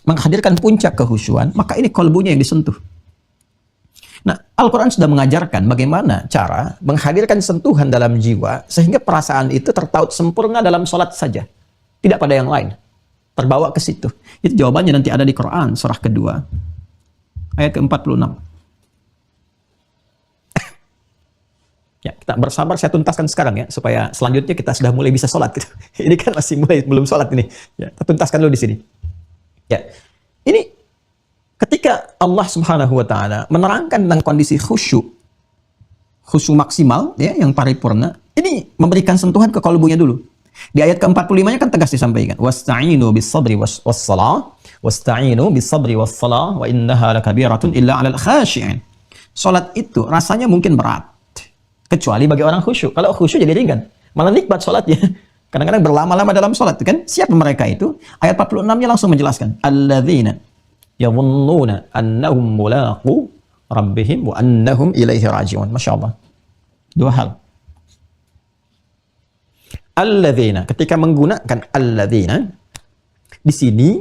menghadirkan puncak kehusyuan, maka ini kolbunya yang disentuh. Nah, Al-Quran sudah mengajarkan bagaimana cara menghadirkan sentuhan dalam jiwa sehingga perasaan itu tertaut sempurna dalam sholat saja. Tidak pada yang lain. Terbawa ke situ. Itu jawabannya nanti ada di Quran, surah kedua. Ayat ke-46. Ya, kita bersabar, saya tuntaskan sekarang ya, supaya selanjutnya kita sudah mulai bisa sholat. Gitu. Ini kan masih belum sholat ini. Ya, kita tuntaskan dulu di sini. Ya, ini ketika Allah Subhanahu wa Ta'ala menerangkan tentang kondisi khusyuk maksimal, ya, yang paripurna, ini memberikan sentuhan ke kalbunya dulu. Di ayat ke-45-nya kan tegas disampaikan, wasta'inu bis-sabri was-salah, wasta'inu bis-sabri was-salah, wa innaha lakabiratun illa 'alal khashi'in. Salat itu rasanya mungkin berat, kecuali bagi orang khusyuk. Kalau khusyuk jadi ringan, malah nikmat salatnya. Kadang-kadang berlama-lama dalam salat, kan? Siapa mereka itu? Ayat 46-nya langsung menjelaskan, alladzina yadhunnuna annahum mulaqu rabbihim wa annahum ilaihi raji'un. Masya Allah. 2 hal. Alladzina, ketika menggunakan alladzina, di sini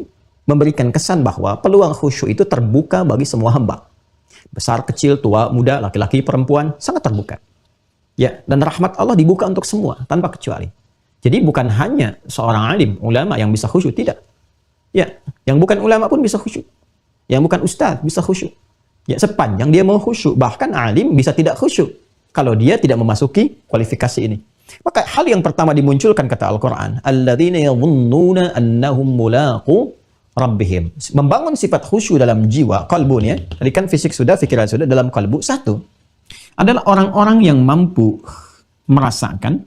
memberikan kesan bahwa peluang khusyuk itu terbuka bagi semua hamba. Besar, kecil, tua, muda, laki-laki, perempuan, sangat terbuka. Ya, dan rahmat Allah dibuka untuk semua tanpa kecuali. Jadi bukan hanya seorang alim, ulama yang bisa khusyuk, tidak. Ya, yang bukan ulama pun bisa khusyuk. Yang bukan ustaz bisa khusyuk. Ya, sepanjang dia mau khusyuk, bahkan alim bisa tidak khusyuk kalau dia tidak memasuki kualifikasi ini. Maka hal yang pertama dimunculkan kata Al-Quran, alladzina yadhunnuna annahum mulaqu rabbihim. Membangun sifat khusyuk dalam jiwa, kalbun ya. Tadi kan fisik sudah, pikiran sudah, dalam kalbu satu. Adalah orang-orang yang mampu merasakan,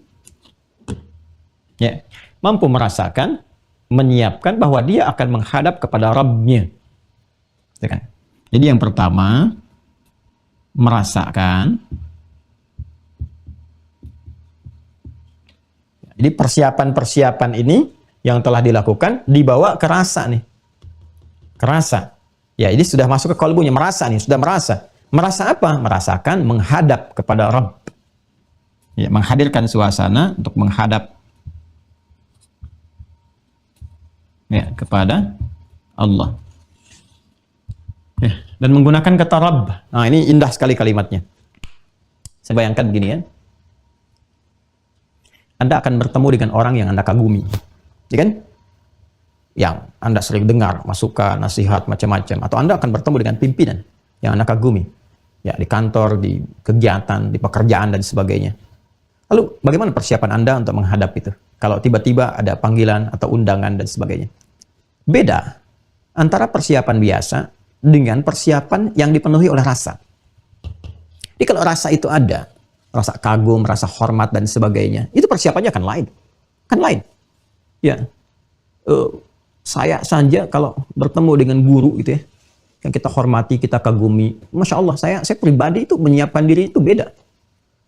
ya, mampu merasakan, menyiapkan bahwa dia akan menghadap kepada Rabb-nya. Ya kan? Jadi yang pertama, merasakan. Jadi persiapan-persiapan ini yang telah dilakukan dibawa ke rasa nih. Ke rasa. Ya, ini sudah masuk ke kalbunya, merasa nih, sudah merasa. Merasa apa? Merasakan menghadap kepada Rabb. Ya, menghadirkan suasana untuk menghadap ya, kepada Allah. Ya, dan menggunakan kata Rabb. Nah, ini indah sekali kalimatnya. Saya bayangkan begini ya. Anda akan bertemu dengan orang yang Anda kagumi. Ya kan? Yang Anda sering dengar masukan, nasihat, macam-macam. Atau Anda akan bertemu dengan pimpinan yang Anda kagumi. Ya, di kantor, di kegiatan, di pekerjaan, dan sebagainya. Lalu, bagaimana persiapan Anda untuk menghadap itu? Kalau tiba-tiba ada panggilan atau undangan dan sebagainya. Beda antara persiapan biasa dengan persiapan yang dipenuhi oleh rasa. Jadi kalau rasa itu ada, rasa kagum, rasa hormat, dan sebagainya, itu persiapannya akan lain. Kan lain. Ya, saya saja kalau bertemu dengan guru gitu ya, yang kita hormati, kita kagumi, Masya Allah, saya pribadi itu menyiapkan diri itu beda.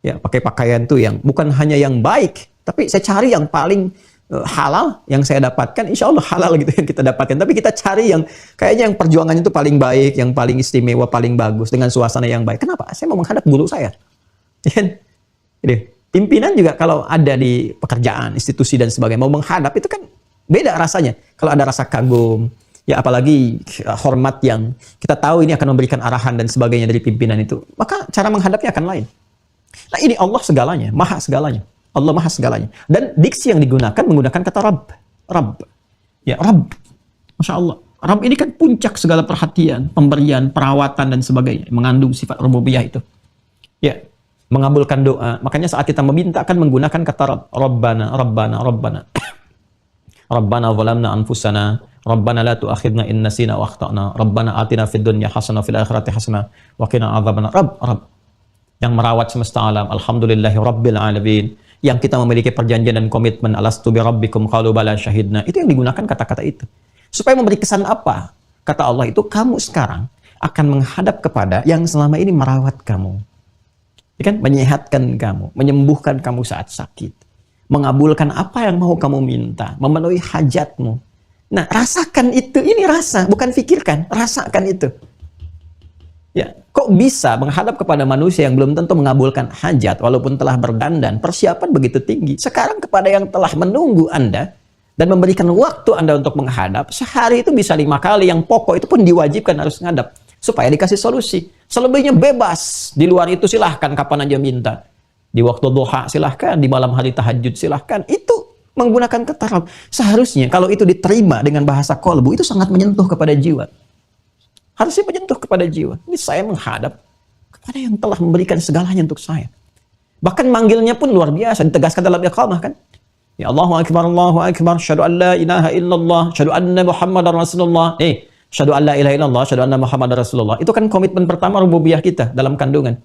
Ya, pakai pakaian tuh yang bukan hanya yang baik, tapi saya cari yang paling halal yang saya dapatkan, insya Allah halal gitu yang kita dapatkan. Tapi kita cari yang kayaknya yang perjuangannya itu paling baik, yang paling istimewa, paling bagus, dengan suasana yang baik. Kenapa? Saya mau menghadap guru saya. Jadi, pimpinan juga kalau ada di pekerjaan, institusi dan sebagainya, mau menghadap itu kan beda rasanya. Kalau ada rasa kagum, ya apalagi hormat yang kita tahu ini akan memberikan arahan dan sebagainya dari pimpinan itu, maka cara menghadapnya akan lain. Nah, ini Allah segalanya, maha segalanya. Allah maha segalanya. Dan diksi yang digunakan menggunakan kata Rabb. Rabb. Ya, Rabb. Masya Allah. Rabb ini kan puncak segala perhatian, pemberian, perawatan, dan sebagainya. Mengandung sifat rububiyah itu. Ya, mengabulkan doa. Makanya saat kita meminta kan menggunakan kata Rabb. Rabbana, Rabbana, Rabbana. Rabbana zalamna anfusana. Rabbana la tu'akhidna in nasina wa akhtana. Rabbana atina fid dunya hasanah fil akhirati hasanah wa qina adzabannar. Rabb, Rabb. Yang merawat semesta alam. Alhamdulillahi rabbil alamin. Yang kita memiliki perjanjian dan komitmen, alastu bi rabbikum qalu bala syahidna. Itu yang digunakan kata-kata itu. Supaya memberi kesan apa? Kata Allah itu, kamu sekarang akan menghadap kepada yang selama ini merawat kamu. Ya kan? Menyehatkan kamu, menyembuhkan kamu saat sakit. Mengabulkan apa yang mau kamu minta, memenuhi hajatmu. Nah, rasakan itu. Ini rasa, bukan fikirkan. Rasakan itu. Ya, kok bisa menghadap kepada manusia yang belum tentu mengabulkan hajat walaupun telah berdandan, persiapan begitu tinggi. Sekarang kepada yang telah menunggu Anda dan memberikan waktu Anda untuk menghadap, sehari itu bisa 5 kali, yang pokok itu pun diwajibkan harus menghadap supaya dikasih solusi. Selebihnya bebas. Di luar itu silahkan kapan aja minta. Di waktu duha silahkan, di malam hari tahajud silahkan. Itu menggunakan kata Rabb. Seharusnya kalau itu diterima dengan bahasa kolbu, itu sangat menyentuh kepada jiwa. Harusnya menyentuh kepada jiwa. Ini saya menghadap kepada yang telah memberikan segalanya untuk saya. Bahkan manggilnya pun luar biasa, ditegaskan dalam iqamah kan. Ya Allahu Akbar, syahadu an la ilaha illallah, syahadu anna Muhammadar Rasulullah. Syahadu an la ilaha illallah, syahadu anna Muhammadar Rasulullah. Itu kan komitmen pertama rububiyah kita dalam kandungan.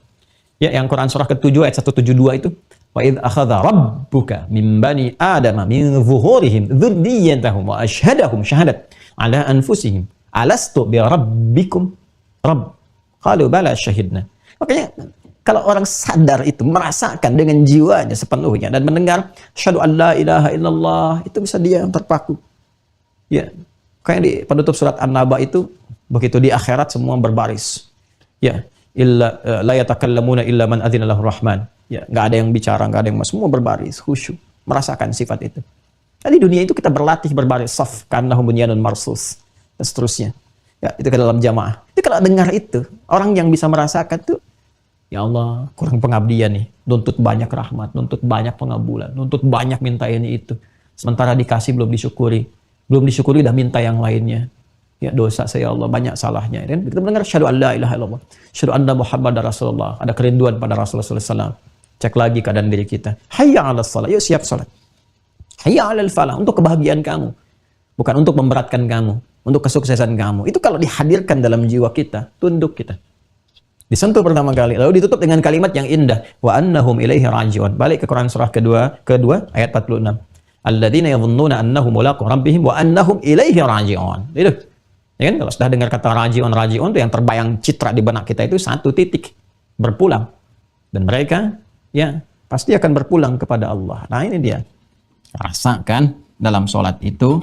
Ya, yang Quran surah ke-7 ayat 172 itu. Wa idh akhadha rabbuka min bani adama min zuhurihim dzurriyyatahum wa asyhadahum syahadat ala anfusihim. Alastu bi rabbikum Rabb. Qalu bala syahidna. Makanya kalau orang sadar itu, merasakan dengan jiwanya sepenuhnya dan mendengar syahadu an la ilaha illallah, itu bisa dia terpaku. Ya. Kayak di penutup surat An-Naba itu, begitu di akhirat semua berbaris. Ya, illa la yatakallamuna illa man adzina lahu rahman. Ya, enggak ada yang bicara, enggak ada yang semua berbaris, khusyuk, merasakan sifat itu. Nah, di dunia itu kita berlatih berbaris saf, kannahu bunyanun marsus. dan seterusnya. Ya, itu ke dalam jamaah. Itu kalau dengar itu, orang yang bisa merasakan tuh, ya Allah, kurang pengabdian nih. Nuntut banyak rahmat, nuntut banyak pengabulan, nuntut banyak minta ini itu. Sementara dikasih belum disyukuri. Belum disyukuri udah minta yang lainnya. Ya dosa saya Allah, banyak salahnya. Dan kita mendengar syahadu an la ilaha illallah, syahadu anna Muhammadar Rasulullah. Ada kerinduan pada Rasulullah SAW. Cek lagi keadaan diri kita. Hayya 'alas shalah, yuk siap salat. Hayya 'alal falah, untuk kebahagiaan kamu. Bukan untuk memberatkan kamu, untuk kesuksesan kamu. Itu kalau dihadirkan dalam jiwa kita, tunduk kita. Disentuh pertama kali, lalu ditutup dengan kalimat yang indah, wa annahum ilaihi raji'un. Balik ke Quran surah kedua ayat 46. Alladzina yadhunnuna annahum mulaqu rabbihim wa annahum ilaihi raji'un. Itu. Ya kan, kalau sudah dengar kata raji'un itu yang terbayang citra di benak kita itu satu titik, berpulang. Dan mereka ya pasti akan berpulang kepada Allah. Nah, ini dia. Rasakan dalam sholat itu,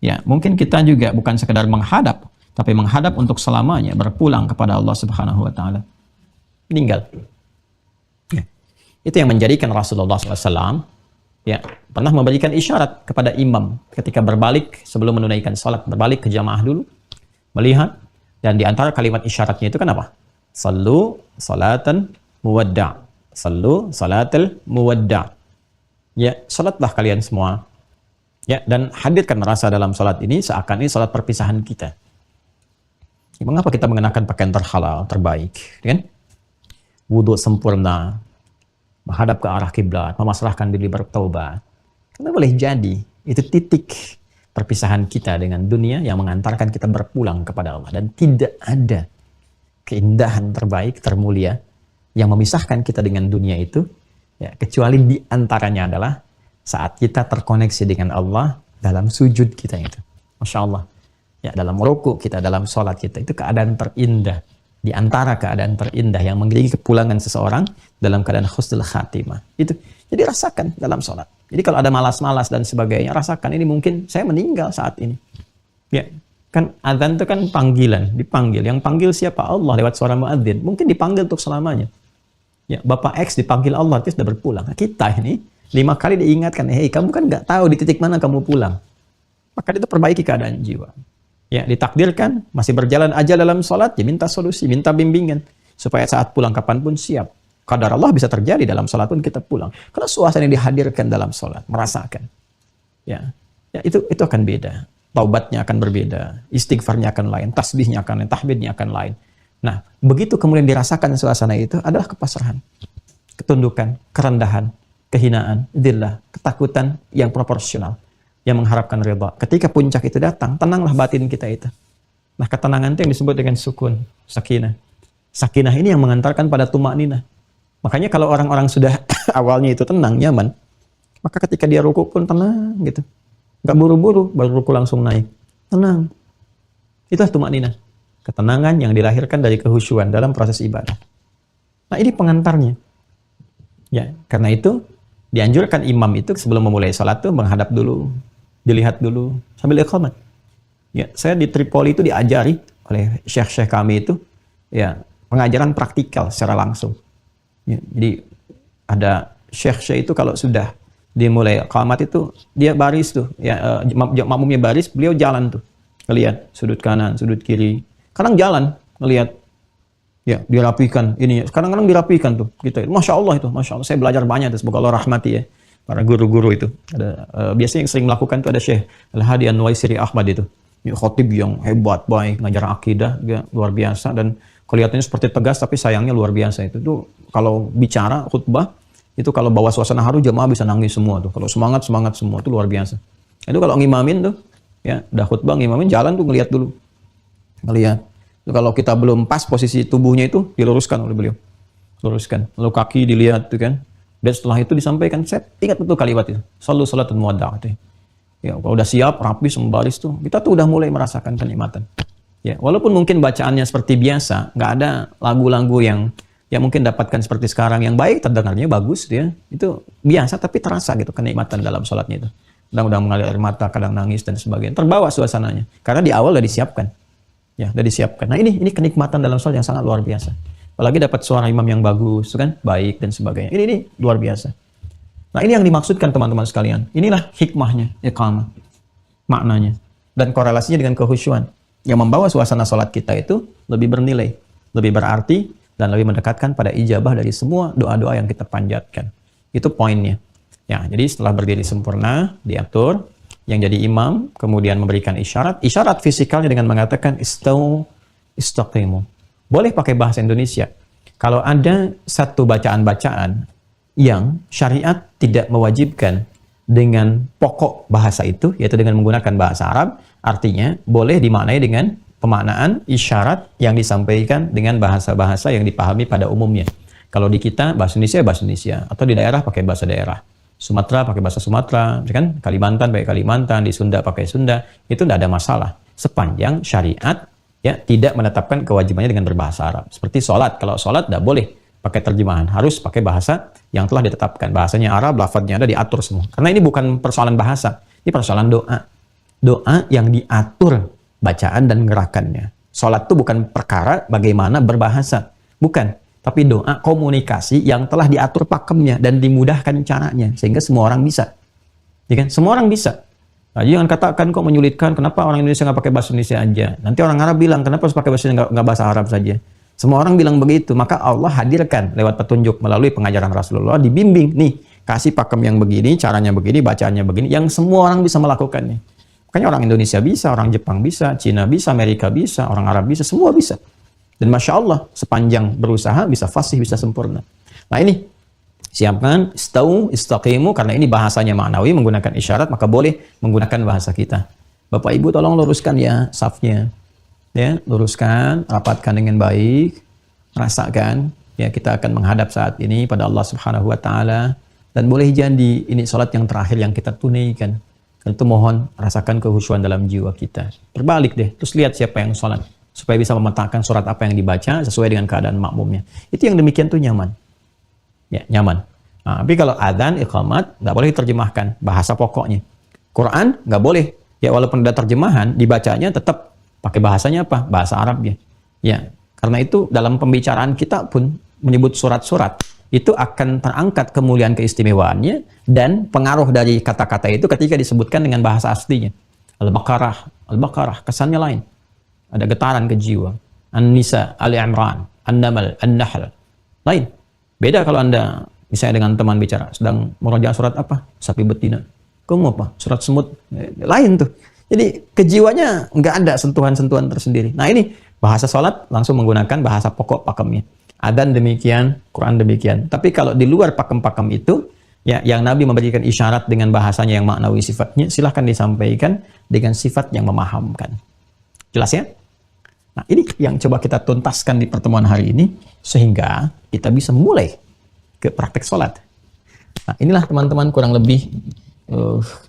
ya mungkin kita juga bukan sekedar menghadap, tapi menghadap untuk selamanya, berpulang kepada Allah Subhanahu wa Ta'ala. Meninggal. Ya. Itu yang menjadikan Rasulullah SAW ya pernah memberikan isyarat kepada imam ketika berbalik sebelum menunaikan sholat, berbalik ke jamaah dulu, melihat, dan di antara kalimat isyaratnya itu kan apa? Sallu salatan muwadda'. Sallu salatal muwadda'. Ya, salatlah kalian semua. Ya, dan hadirkan rasa dalam salat ini seakan ini salat perpisahan kita. Ya, mengapa kita mengenakan pakaian terhalal, terbaik, kan? Wudu sempurna, menghadap ke arah kiblat, memasrahkan diri bertaubat. Karena boleh jadi itu titik perpisahan kita dengan dunia yang mengantarkan kita berpulang kepada Allah, dan tidak ada keindahan terbaik, termulia yang memisahkan kita dengan dunia itu, ya, kecuali di antaranya adalah saat kita terkoneksi dengan Allah dalam sujud kita itu. Masya Allah. Ya, dalam rukuk kita, dalam sholat kita, itu keadaan terindah. Di antara keadaan terindah yang mengiringi kepulangan seseorang dalam keadaan husnul khatimah. Itu. Jadi rasakan dalam sholat. Jadi kalau ada malas-malas dan sebagainya, rasakan ini mungkin saya meninggal saat ini. Ya, kan azan itu kan panggilan, dipanggil. Yang panggil siapa? Allah lewat suara muadzin. Mungkin dipanggil untuk selamanya. Ya, Bapak X dipanggil Allah, dia sudah berpulang. Nah, kita ini 5 kali diingatkan, hei kamu kan nggak tahu di titik mana kamu pulang. Maka itu perbaiki keadaan jiwa. Ya, ditakdirkan masih berjalan aja dalam sholat, ya minta solusi, minta bimbingan supaya saat pulang kapanpun siap. Qadar Allah bisa terjadi dalam sholat pun kita pulang. Kalau suasana yang dihadirkan dalam sholat, merasakan. Ya, itu akan beda. Taubatnya akan berbeda, istighfarnya akan lain, tasbihnya akan lain, tahmidnya akan lain. Nah, begitu kemudian dirasakan suasana itu adalah kepasrahan, ketundukan, kerendahan, kehinaan, dzillah, ketakutan yang proporsional, yang mengharapkan ridha. Ketika puncak itu datang, tenanglah batin kita itu. Nah, ketenangan itu yang disebut dengan sukun, sakinah. Sakinah ini yang mengantarkan pada tumakninah. Makanya kalau orang-orang sudah awalnya itu tenang, nyaman, maka ketika dia rukuk pun tenang gitu. Nggak buru-buru, baru rukuk langsung naik. Tenang. Itulah tumakninah. Ketenangan yang dilahirkan dari kehusyuan dalam proses ibadah. Nah, ini pengantarnya. Ya, karena itu dianjurkan imam itu sebelum memulai salat itu menghadap dulu, dilihat dulu sambil iqamat. Ya, saya di Tripoli itu diajari oleh syekh-syekh kami itu ya pengajaran praktikal secara langsung. Ya, jadi ada syekh-syekh itu kalau sudah dimulai iqamat itu dia baris tuh, ya makmumnya baris, beliau jalan tuh. Lihat sudut kanan, sudut kiri. Kadang jalan, ngelihat, ya dirapikan ini. Kadang-kadang dirapikan tuh, gitu. Masya Allah itu, Masya Allah. Saya belajar banyak, semoga Allah rahmati ya para guru-guru itu. Ada biasanya yang sering melakukan itu ada Syekh Al-Hadi An-Nuwaisiri Ahmad itu, ya, khotib yang hebat, baik, ngajar akidah, ya, luar biasa, dan kelihatannya seperti tegas, tapi sayangnya luar biasa itu. Tuh kalau bicara khutbah itu kalau bawa suasana haru jamaah bisa nangis semua tuh. Kalau semangat semua itu luar biasa. Itu kalau ngimamin tuh, ya udah khutbah ngimamin jalan tuh ngelihat dulu. Ngelihat. Kalau kita belum pas posisi tubuhnya itu diluruskan oleh beliau. Luruskan. Lalu kaki dilihat tuh kan. Dan setelah itu disampaikan, saya ingat betul kalimat itu. Sallu salatan muwadda'. Ya, kalau udah siap, rapi, sembaris tuh, kita tuh udah mulai merasakan kenikmatan. Ya, walaupun mungkin bacaannya seperti biasa, nggak ada lagu-lagu yang mungkin dapatkan seperti sekarang yang baik, terdengarnya bagus ya. Itu biasa tapi terasa gitu kenikmatan dalam sholatnya itu. Kadang udah mengalir air mata, kadang nangis dan sebagainya. Terbawa suasananya. Karena di awal udah disiapkan. Ya, udah disiapkan. Nah, ini kenikmatan dalam sholat yang sangat luar biasa. Apalagi dapat suara imam yang bagus, kan? Baik dan sebagainya. Ini luar biasa. Nah, ini yang dimaksudkan teman-teman sekalian. Inilah hikmahnya iqamah. Maknanya. dan korelasinya dengan kehusyuan yang membawa suasana sholat kita itu lebih bernilai, lebih berarti, dan lebih mendekatkan pada ijabah dari semua doa-doa yang kita panjatkan. Itu poinnya. Ya, jadi setelah berdiri sempurna, diatur, yang jadi imam, kemudian memberikan isyarat. Isyarat fisikalnya dengan mengatakan istau istaqimu. Boleh pakai bahasa Indonesia. Kalau ada satu bacaan-bacaan yang syariat tidak mewajibkan dengan pokok bahasa itu, yaitu dengan menggunakan bahasa Arab, artinya boleh dimaknai dengan pemaknaan isyarat yang disampaikan dengan bahasa-bahasa yang dipahami pada umumnya. Kalau di kita bahasa Indonesia, atau di daerah pakai bahasa daerah. Sumatera pakai bahasa Sumatera, kan? Kalimantan pakai Kalimantan, di Sunda pakai Sunda, itu tidak ada masalah. Sepanjang syariat ya tidak menetapkan kewajibannya dengan berbahasa Arab. Seperti sholat, kalau sholat tidak boleh pakai terjemahan, harus pakai bahasa yang telah ditetapkan. Bahasanya Arab, lafadznya ada diatur semua. Karena ini bukan persoalan bahasa, ini persoalan doa. Doa yang diatur bacaan dan gerakannya. Sholat itu bukan perkara bagaimana berbahasa, bukan. Tapi doa komunikasi yang telah diatur pakemnya dan dimudahkan caranya sehingga semua orang bisa. Ya kan? Semua orang bisa. Nah, jangan katakan kok menyulitkan, kenapa orang Indonesia nggak pakai bahasa Indonesia aja? Nanti orang Arab bilang, kenapa harus pakai bahasa Indonesia, nggak bahasa Arab saja? Semua orang bilang begitu, maka Allah hadirkan lewat petunjuk melalui pengajaran Rasulullah, dibimbing, nih, kasih pakem yang begini, caranya begini, bacaannya begini, yang semua orang bisa melakukannya. Makanya orang Indonesia bisa, orang Jepang bisa, Cina bisa, Amerika bisa, orang Arab bisa, semua bisa. Dan Masya Allah, sepanjang berusaha, bisa fasih, bisa sempurna. Nah ini, siapkan, istau, istaqimu, karena ini bahasanya maknawi, menggunakan isyarat, maka boleh menggunakan bahasa kita. Bapak Ibu tolong luruskan ya, safnya. Ya, luruskan, rapatkan dengan baik, rasakan, ya kita akan menghadap saat ini pada Allah Subhanahu wa Ta'ala, dan boleh jadi ini salat yang terakhir yang kita tunaikan. Karena itu mohon rasakan kehusyuan dalam jiwa kita. Berbalik deh, terus lihat siapa yang salat, supaya bisa memetakan surat apa yang dibaca sesuai dengan keadaan makmumnya. Itu yang demikian tuh nyaman. Ya, nyaman. Nah, tapi kalau adzan, iqamat, nggak boleh diterjemahkan bahasa pokoknya. Quran nggak boleh. Ya walaupun ada terjemahan, dibacanya tetap pakai bahasanya apa? Bahasa Arabnya. Ya, karena itu dalam pembicaraan kita pun menyebut surat-surat itu akan terangkat kemuliaan keistimewaannya dan pengaruh dari kata-kata itu ketika disebutkan dengan bahasa aslinya. Al-Baqarah, kesannya lain. Ada getaran ke jiwa. An-Nisa, Ali Imran, An-Namal, An-Nahl. Lain. Beda kalau Anda misalnya dengan teman bicara, sedang merajaah surat apa? Sapi betina. Kamu apa? Surat semut. Lain tuh. Jadi kejiwanya nggak ada sentuhan-sentuhan tersendiri. Nah ini bahasa sholat langsung menggunakan bahasa pokok pakemnya. Adzan demikian, Quran demikian. Tapi kalau di luar pakem-pakem itu, ya yang Nabi memberikan isyarat dengan bahasanya yang maknawi sifatnya, silahkan disampaikan dengan sifat yang memahamkan. Jelas ya? Nah, ini yang coba kita tuntaskan di pertemuan hari ini, sehingga kita bisa mulai ke praktek sholat. Nah, inilah teman-teman kurang lebih 5-6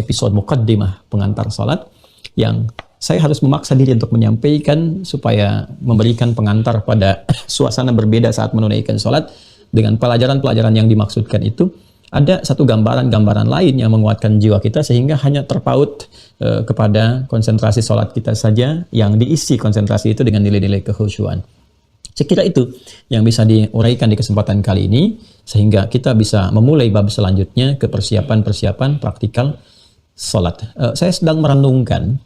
episode muqaddimah pengantar sholat, yang saya harus memaksa diri untuk menyampaikan supaya memberikan pengantar pada suasana berbeda saat menunaikan sholat. Dengan pelajaran-pelajaran yang dimaksudkan itu, ada satu gambaran-gambaran lain yang menguatkan jiwa kita sehingga hanya terpaut kepada konsentrasi sholat kita saja yang diisi konsentrasi itu dengan nilai-nilai kehusyuan. Saya kira itu yang bisa diuraikan di kesempatan kali ini sehingga kita bisa memulai bab selanjutnya ke persiapan-persiapan praktikal sholat. Saya sedang merenungkan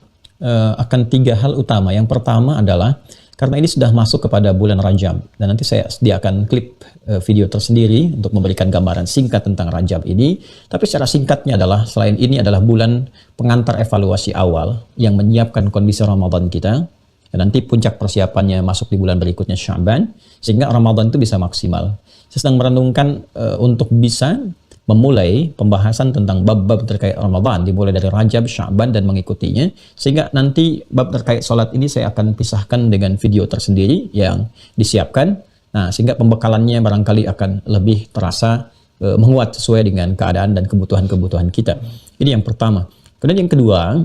akan 3 hal utama. Yang pertama adalah karena ini sudah masuk kepada bulan Rajab, dan nanti saya sediakan klip video tersendiri untuk memberikan gambaran singkat tentang Rajab ini. Tapi secara singkatnya adalah, selain ini adalah bulan pengantar evaluasi awal yang menyiapkan kondisi Ramadan kita, dan nanti puncak persiapannya masuk di bulan berikutnya Sya'ban, sehingga Ramadan itu bisa maksimal. Saya sedang merenungkan untuk bisa memulai pembahasan tentang bab-bab terkait Ramadan, dimulai dari Rajab, Sya'ban, dan mengikutinya, sehingga nanti bab terkait sholat ini saya akan pisahkan dengan video tersendiri yang disiapkan. Nah, sehingga pembekalannya barangkali akan lebih terasa menguat sesuai dengan keadaan dan kebutuhan-kebutuhan kita. Ini yang pertama. Kemudian yang kedua,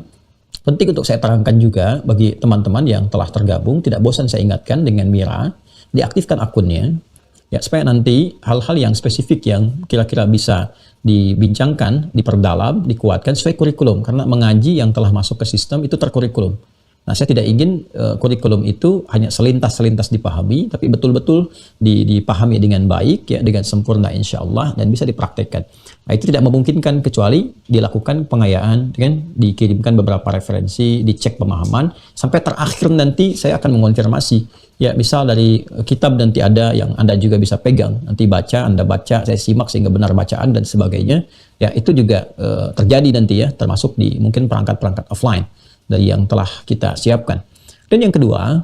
penting untuk saya terangkan juga bagi teman-teman yang telah tergabung, tidak bosan saya ingatkan dengan Mira, diaktifkan akunnya, ya, supaya nanti hal-hal yang spesifik yang kira-kira bisa dibincangkan, diperdalam, dikuatkan sesuai kurikulum. Karena mengaji yang telah masuk ke sistem itu terkurikulum. Nah, saya tidak ingin kurikulum itu hanya selintas-selintas dipahami, tapi betul-betul dipahami dengan baik, ya, dengan sempurna insya Allah, dan bisa dipraktekkan. Nah, itu tidak memungkinkan kecuali dilakukan pengayaan, kan, dikirimkan beberapa referensi, dicek pemahaman, sampai terakhir nanti saya akan mengonfirmasi. Ya, misal dari kitab nanti ada yang Anda juga bisa pegang, nanti Anda baca, saya simak sehingga benar bacaan dan sebagainya. Ya, itu juga terjadi nanti, ya, termasuk di mungkin perangkat-perangkat offline dari yang telah kita siapkan. Dan yang kedua,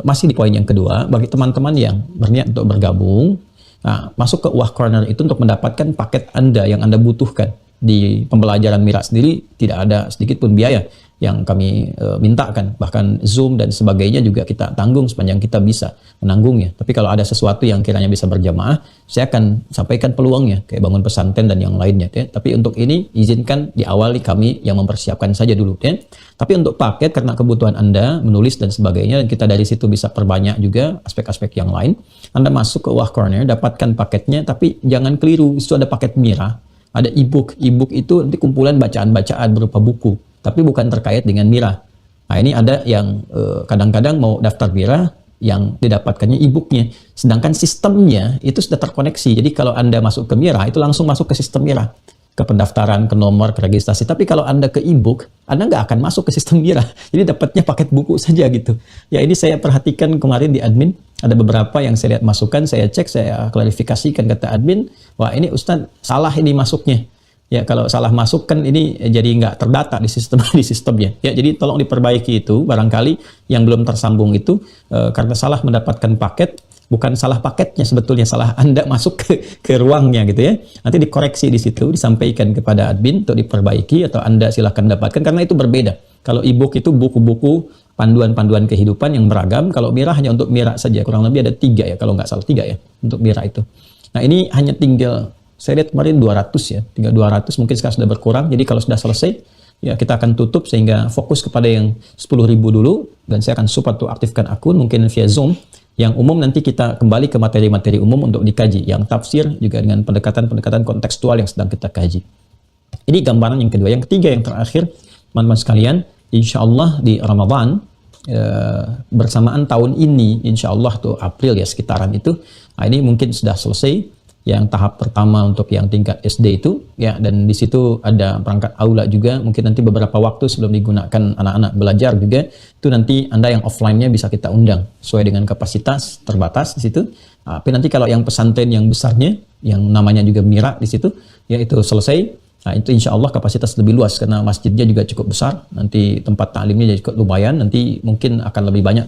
masih di poin yang kedua, bagi teman-teman yang berniat untuk bergabung, nah, masuk ke Wah Corner itu untuk mendapatkan paket Anda yang Anda butuhkan. Di pembelajaran Mira sendiri tidak ada sedikit pun biaya yang kami mintakan, bahkan Zoom dan sebagainya juga kita tanggung sepanjang kita bisa menanggungnya. Tapi kalau ada sesuatu yang kiranya bisa berjamaah, saya akan sampaikan peluangnya, kayak bangun pesantren dan yang lainnya, ya. Tapi untuk ini izinkan diawali kami yang mempersiapkan saja dulu, ya. Tapi untuk paket, karena kebutuhan Anda menulis dan sebagainya, dan kita dari situ bisa perbanyak juga aspek-aspek yang lain, Anda masuk ke Wah Corner, dapatkan paketnya, tapi jangan keliru, itu ada paket Mira, ada e-book. E-book itu nanti kumpulan bacaan-bacaan berupa buku, tapi bukan terkait dengan Mira. Nah, ini ada yang kadang-kadang mau daftar Mira, yang didapatkannya e-booknya, sedangkan sistemnya itu sudah terkoneksi. Jadi kalau Anda masuk ke Mira, itu langsung masuk ke sistem Mira, ke pendaftaran, ke nomor, ke registrasi. Tapi kalau Anda ke e-book, Anda nggak akan masuk ke sistem Mira. Jadi dapatnya paket buku saja gitu. Ya, ini saya perhatikan kemarin di admin, ada beberapa yang saya lihat masukan, saya cek, saya klarifikasikan, kata admin, wah ini Ustaz salah ini masuknya. Ya, kalau salah masuk kan ini jadi nggak terdata di sistemnya. Ya, jadi tolong diperbaiki itu. Barangkali yang belum tersambung itu karena salah mendapatkan paket, bukan salah paketnya sebetulnya, salah Anda masuk ke ruangnya gitu, ya. Nanti dikoreksi di situ, disampaikan kepada admin untuk diperbaiki, atau Anda silahkan dapatkan karena itu berbeda. Kalau e-book itu buku-buku panduan-panduan kehidupan yang beragam. Kalau Mira hanya untuk Mira saja, kurang lebih ada 3 ya, kalau nggak salah 3 ya untuk Mira itu. Nah, ini hanya tinggal, saya lihat kemarin 200 ya, tinggal 200, mungkin sekarang sudah berkurang. Jadi kalau sudah selesai, ya kita akan tutup sehingga fokus kepada yang 10.000 dulu, dan saya akan support untuk aktifkan akun, mungkin via Zoom. Yang umum nanti kita kembali ke materi-materi umum untuk dikaji, yang tafsir juga dengan pendekatan-pendekatan kontekstual yang sedang kita kaji. Ini gambaran yang kedua. Yang ketiga, yang terakhir, teman-teman sekalian, insya Allah di Ramadan, bersamaan tahun ini, insya Allah tuh April ya sekitaran itu, nah ini mungkin sudah selesai yang tahap pertama untuk yang tingkat SD itu, ya, dan di situ ada perangkat aula juga, mungkin nanti beberapa waktu sebelum digunakan anak-anak belajar juga, itu nanti Anda yang offline-nya bisa kita undang sesuai dengan kapasitas terbatas di situ. Tapi nanti kalau yang pesantren yang besarnya, yang namanya juga Mira di situ, ya itu selesai. Nah, itu insya Allah kapasitas lebih luas karena masjidnya juga cukup besar, nanti tempat taklimnya juga cukup lumayan, nanti mungkin akan lebih banyak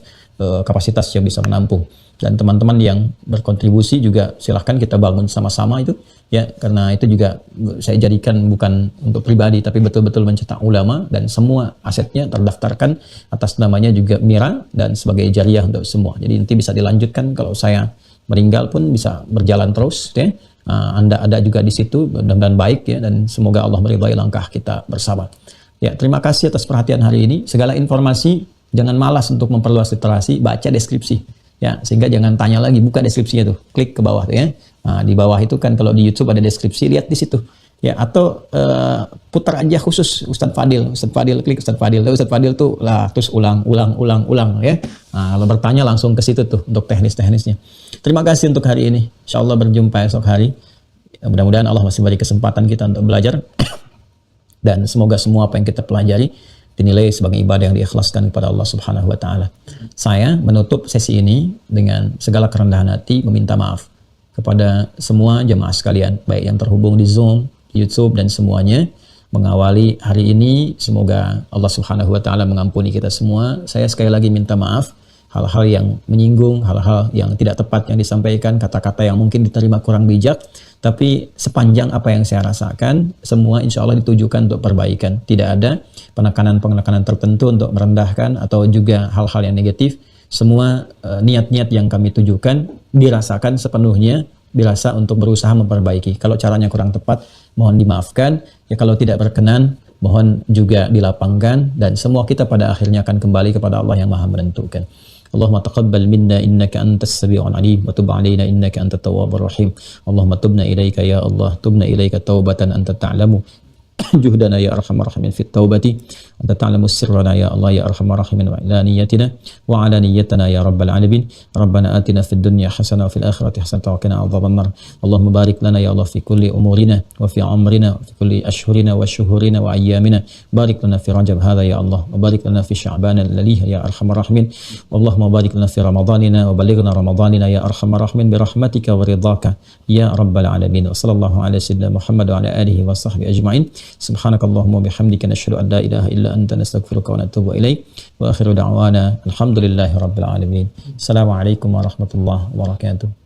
kapasitas yang bisa menampung. Dan teman-teman yang berkontribusi juga silahkan kita bangun sama-sama itu, ya, karena itu juga saya jadikan bukan untuk pribadi, tapi betul-betul mencetak ulama, dan semua asetnya terdaftarkan atas namanya juga Mira dan sebagai jariah untuk semua. Jadi nanti bisa dilanjutkan, kalau saya meninggal pun bisa berjalan terus, ya. Anda ada juga di situ, mudah-mudahan baik, ya, dan semoga Allah meridhai langkah kita bersama. Ya, terima kasih atas perhatian hari ini. Segala informasi jangan malas untuk memperluas literasi, baca deskripsi. Ya, sehingga jangan tanya lagi, buka deskripsinya tuh, klik ke bawah tuh, ya. Nah, di bawah itu kan kalau di YouTube ada deskripsi, lihat di situ. Ya, atau putar aja khusus Ustadz Fadil, klik Ustadz Fadil tuh lah, terus ulang ya. Nah, kalau bertanya langsung ke situ tuh untuk teknis-teknisnya. Terima kasih untuk hari ini. Insyaallah berjumpa esok hari. Mudah-mudahan Allah masih beri kesempatan kita untuk belajar dan semoga semua apa yang kita pelajari dinilai sebagai ibadah yang diikhlaskan kepada Allah Subhanahu wa taala. Saya menutup sesi ini dengan segala kerendahan hati meminta maaf kepada semua jemaah sekalian, baik yang terhubung di Zoom, YouTube dan semuanya. Mengawali hari ini, semoga Allah Subhanahu wa taala mengampuni kita semua. Saya sekali lagi minta maaf hal-hal yang menyinggung, hal-hal yang tidak tepat yang disampaikan, kata-kata yang mungkin diterima kurang bijak, tapi sepanjang apa yang saya rasakan, semua insya Allah ditujukan untuk perbaikan. Tidak ada penekanan-penekanan tertentu untuk merendahkan atau juga hal-hal yang negatif. Semua niat-niat yang kami tujukan dirasakan sepenuhnya, dirasa untuk berusaha memperbaiki. Kalau caranya kurang tepat, mohon dimaafkan. Ya, kalau tidak berkenan, mohon juga dilapangkan. Dan semua kita pada akhirnya akan kembali kepada Allah yang Maha menentukan. Allahumma taqabbal minna innaka antas sami'ul alim wa tub 'alaina innaka antat tawwabur rahim. Allahumma tubna ilaika ya Allah, tubna ilaika taubatan anta ta'lamu جهدنا يا أرحم الراحمين في التوبة. أنت تعلم سرنا يا الله يا أرحم الراحمين وعلانيتنا وعلانيتنا يا رب العالمين. ربنا آتنا في الدنيا حسنة وفي الآخرة حسنة وقنا عذاب النار. اللهم بارك لنا يا الله في كل أمورنا وفي عمرنا وفي كل أشهرنا وشهورنا وأيامنا. بارك لنا في رجب هذا يا الله، وبارك لنا في شعبان الذي يا أرحم الراحمين. اللهم بارك لنا في رمضاننا وبلغنا رمضاننا يا أرحم الراحمين برحمتك ورضاك يا رب العالمين. وصلى الله على سيدنا محمد وعلى آله وصحبه أجمعين. سبحانك اللهم وبحمدك نشهد أن لا إله إلا أنت نستغفرك ونتوب إليك. وآخر دعوانا الحمد لله رب العالمين. السلام عليكم ورحمة الله وبركاته.